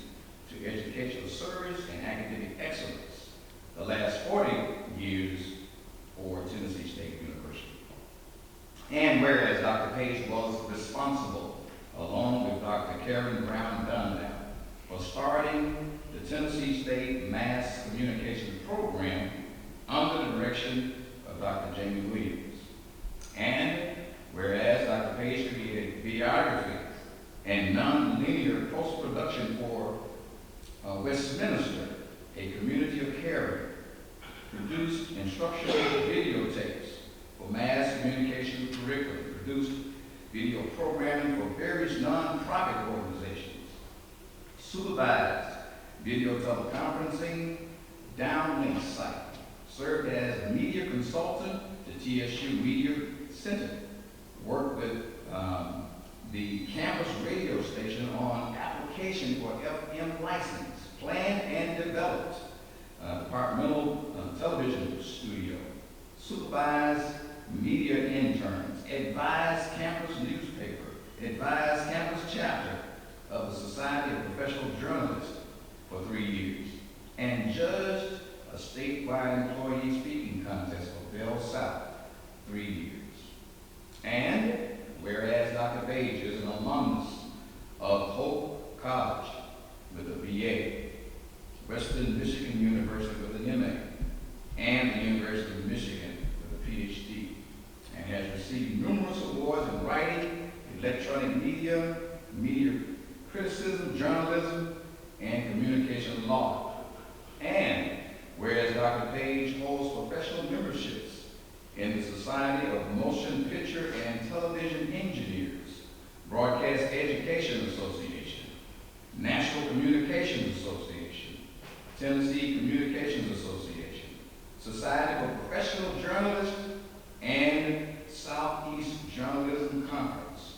to educational service and academic excellence, the last 40 years for Tennessee State University. And whereas Dr. Page was responsible, along with Dr. Karen Brown Dunlap, for starting the Tennessee State Mass Communications Program under the direction of Dr. Jamie Williams. And whereas Dr. Page created videography and non-linear post-production for Westminster, a community of caring, produced instructional videotapes for mass communication curriculum, produced video programming for various nonprofit organizations, supervised video teleconferencing, downlink site, served as a media consultant to TSU Media Center, worked with the campus radio station on application for FM license, planned and developed departmental television studio, supervised media interns, advised campus newspaper, advised campus chapter of the Society of Professional Journalists for 3 years, and judged a statewide employee speaking contest for Bell South 3 years. And whereas Dr. Page is an alumnus of Hope College with a BA, Western Michigan University with an MA, and the University of Michigan with a PhD, and has received numerous awards in writing, electronic media, media criticism, journalism, and communication law. And whereas Dr. Page holds professional memberships in the Society of Motion Picture and Television Engineers, Communications Association, Tennessee Communications Association, Society for Professional Journalists, and Southeast Journalism Conference.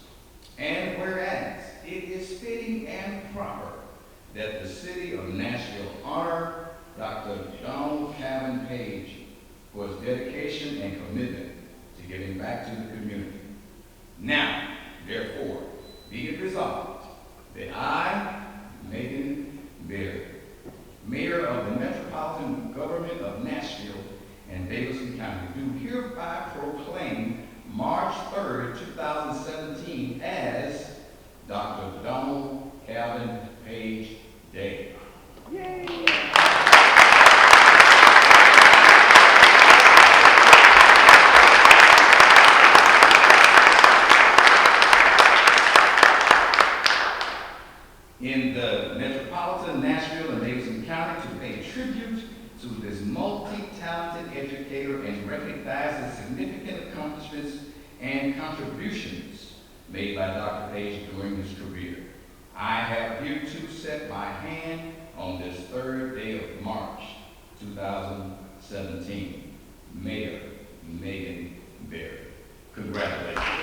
And whereas it is fitting and proper that the city of Nashville honor Dr. Donald Calvin Page for his dedication and commitment to giving back to the community. Now, therefore, be it resolved that I, Megan Baird, Mayor of the Metropolitan Government of Nashville and Davidson County, do hereby proclaim March 3rd, 2017 as Dr. Donald Calvin Page Day. Yay! In the Metropolitan Nashville and Davidson County to pay tribute to this multi-talented educator and recognize the significant accomplishments and contributions made by Dr. Page during his career. I have here to set my hand on this third day of March 2017. Mayor Megan Baird. Congratulations.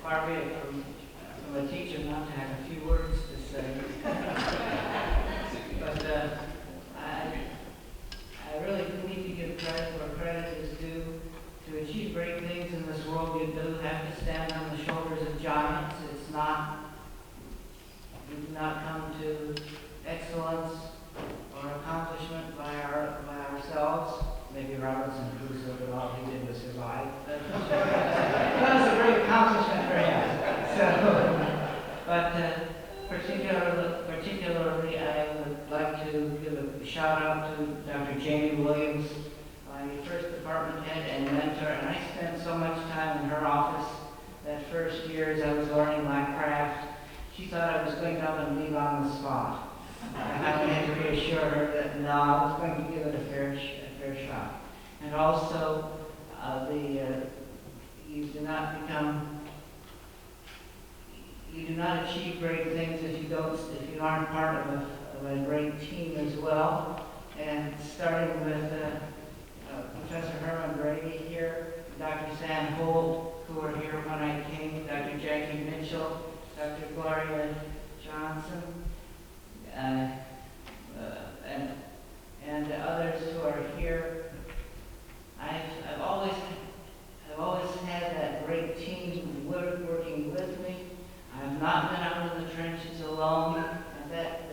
Far be it from a teacher not to have a few words to say. But I really do need to give credit where credit is due. To achieve great things in this world, you do have to stand on the shoulders of giants. It's not, we do not come to excellence or accomplishment by ourselves. Maybe Robinson Crusoe, but all he did was survive. That was a great accomplishment for him. So, but particularly, I would like to give a shout out to Dr. Jamie Williams, my first department head and mentor, and I spent so much time in her office that first year as I was learning my craft. She thought I was going to up and leave on the spot. And I had to reassure her that no, I was going to give it a fair shot. And also, you do not achieve great things if you aren't part of a great team as well. And starting with Professor Herman Brady here, Dr. Sam Holt, who were here when I came, Dr. Jackie Mitchell, Dr. Gloria Johnson, and others who are here. I've always had that great team working with me. I've not been out in the trenches alone, and that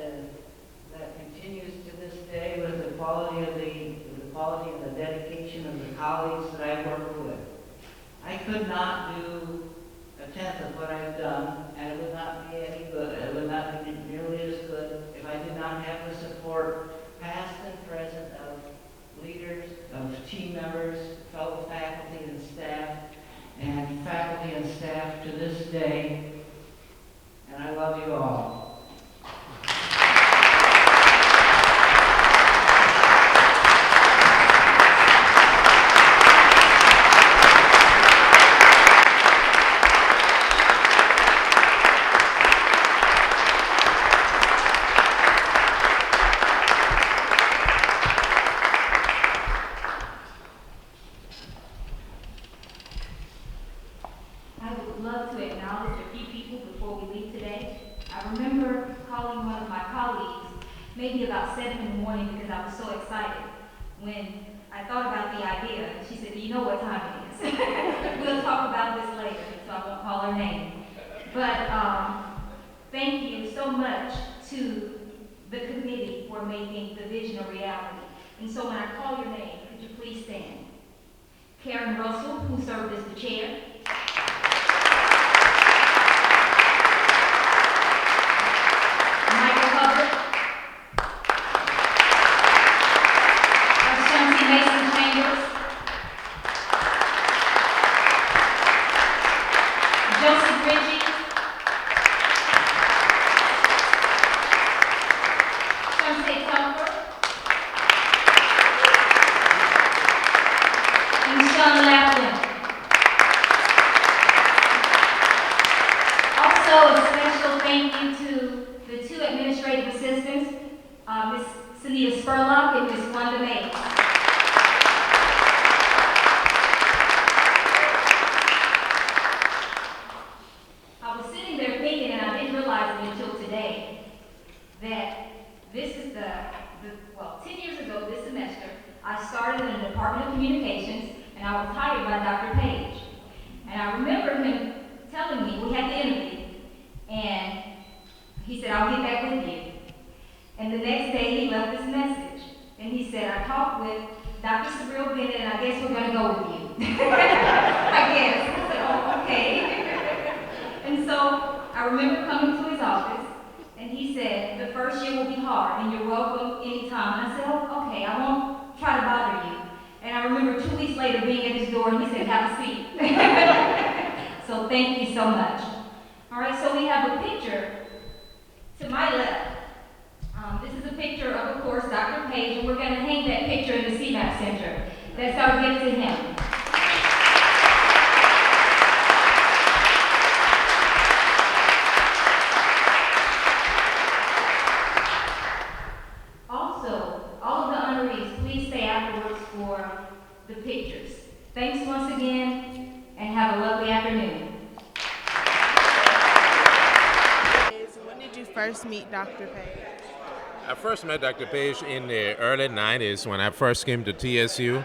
continues to this day with the quality and the dedication of the colleagues that I work with. I could not do a tenth of what I've done, and it would not be any good. It would not be nearly as good if I did not have the support, past and present, of leaders, of team members, fellow faculty and staff to this day. And I love you all. I would love to acknowledge a few people before we leave today. I remember calling one of my colleagues maybe about 7 in the morning because I was so excited when I thought about the idea. She said, "Do you know what time it is?" We'll talk about this later, so I won't call her name. But thank you so much to the committee for making the vision a reality. And so when I call your name, could you please stand? Karen Russell, who served as the chair. Michael Hubbard. Sunita Spurlock, and Miss Wanda May. I was sitting there thinking, and I didn't realize it until today, that this is well, 10 years ago this semester, I started in the Department of Communications, and I was hired by Dr. Page. And I remember him telling me, we had the interview, and he said, I'll get back with you. And the next day he left this message, and he said, I talked with Dr. Sabril Bennett, and I guess we're gonna go with you. I guess. I said, oh, okay. And so I remember coming to his office, and he said, the first year will be hard, and you're welcome anytime. And I said, oh, okay, I won't try to bother you. And I remember 2 weeks later being at his door, and he said, have a seat. So thank you so much. All right, so we have a picture to my left. This is a picture of course, Dr. Page, and we're going to hang that picture in the CMAP Center. That's our gift to him. Also, all of the honorees, please stay afterwards for the pictures. Thanks once again, and have a lovely afternoon. When did you first meet Dr. Page? I first met Dr. Page in the early 90s when I first came to TSU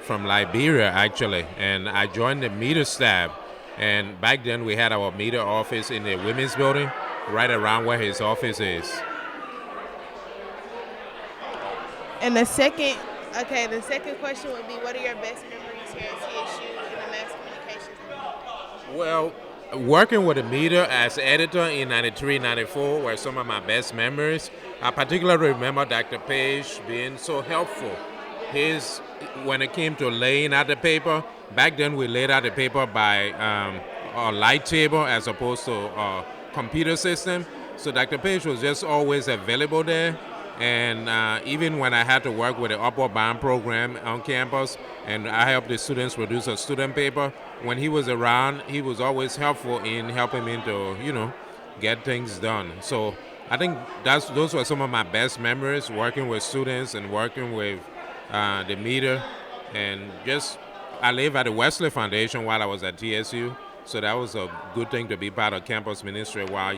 from Liberia, actually. And I joined the meter staff. And back then we had our meter office in the women's building, right around where his office is. And the second question would be, what are your best memories here at TSU in the mass communications department? Well, working with the meter as editor in 93, 94 were some of my best memories. I particularly remember Dr. Page being so helpful. When it came to laying out the paper, back then we laid out the paper by a light table as opposed to a computer system. So Dr. Page was just always available there. And even when I had to work with the Upward Bound program on campus, and I helped the students produce a student paper, when he was around, he was always helpful in helping me to, get things done. So I think those were some of my best memories, working with students and working with the meter. And I live at the Wesley Foundation while I was at TSU, so that was a good thing to be part of campus ministry while,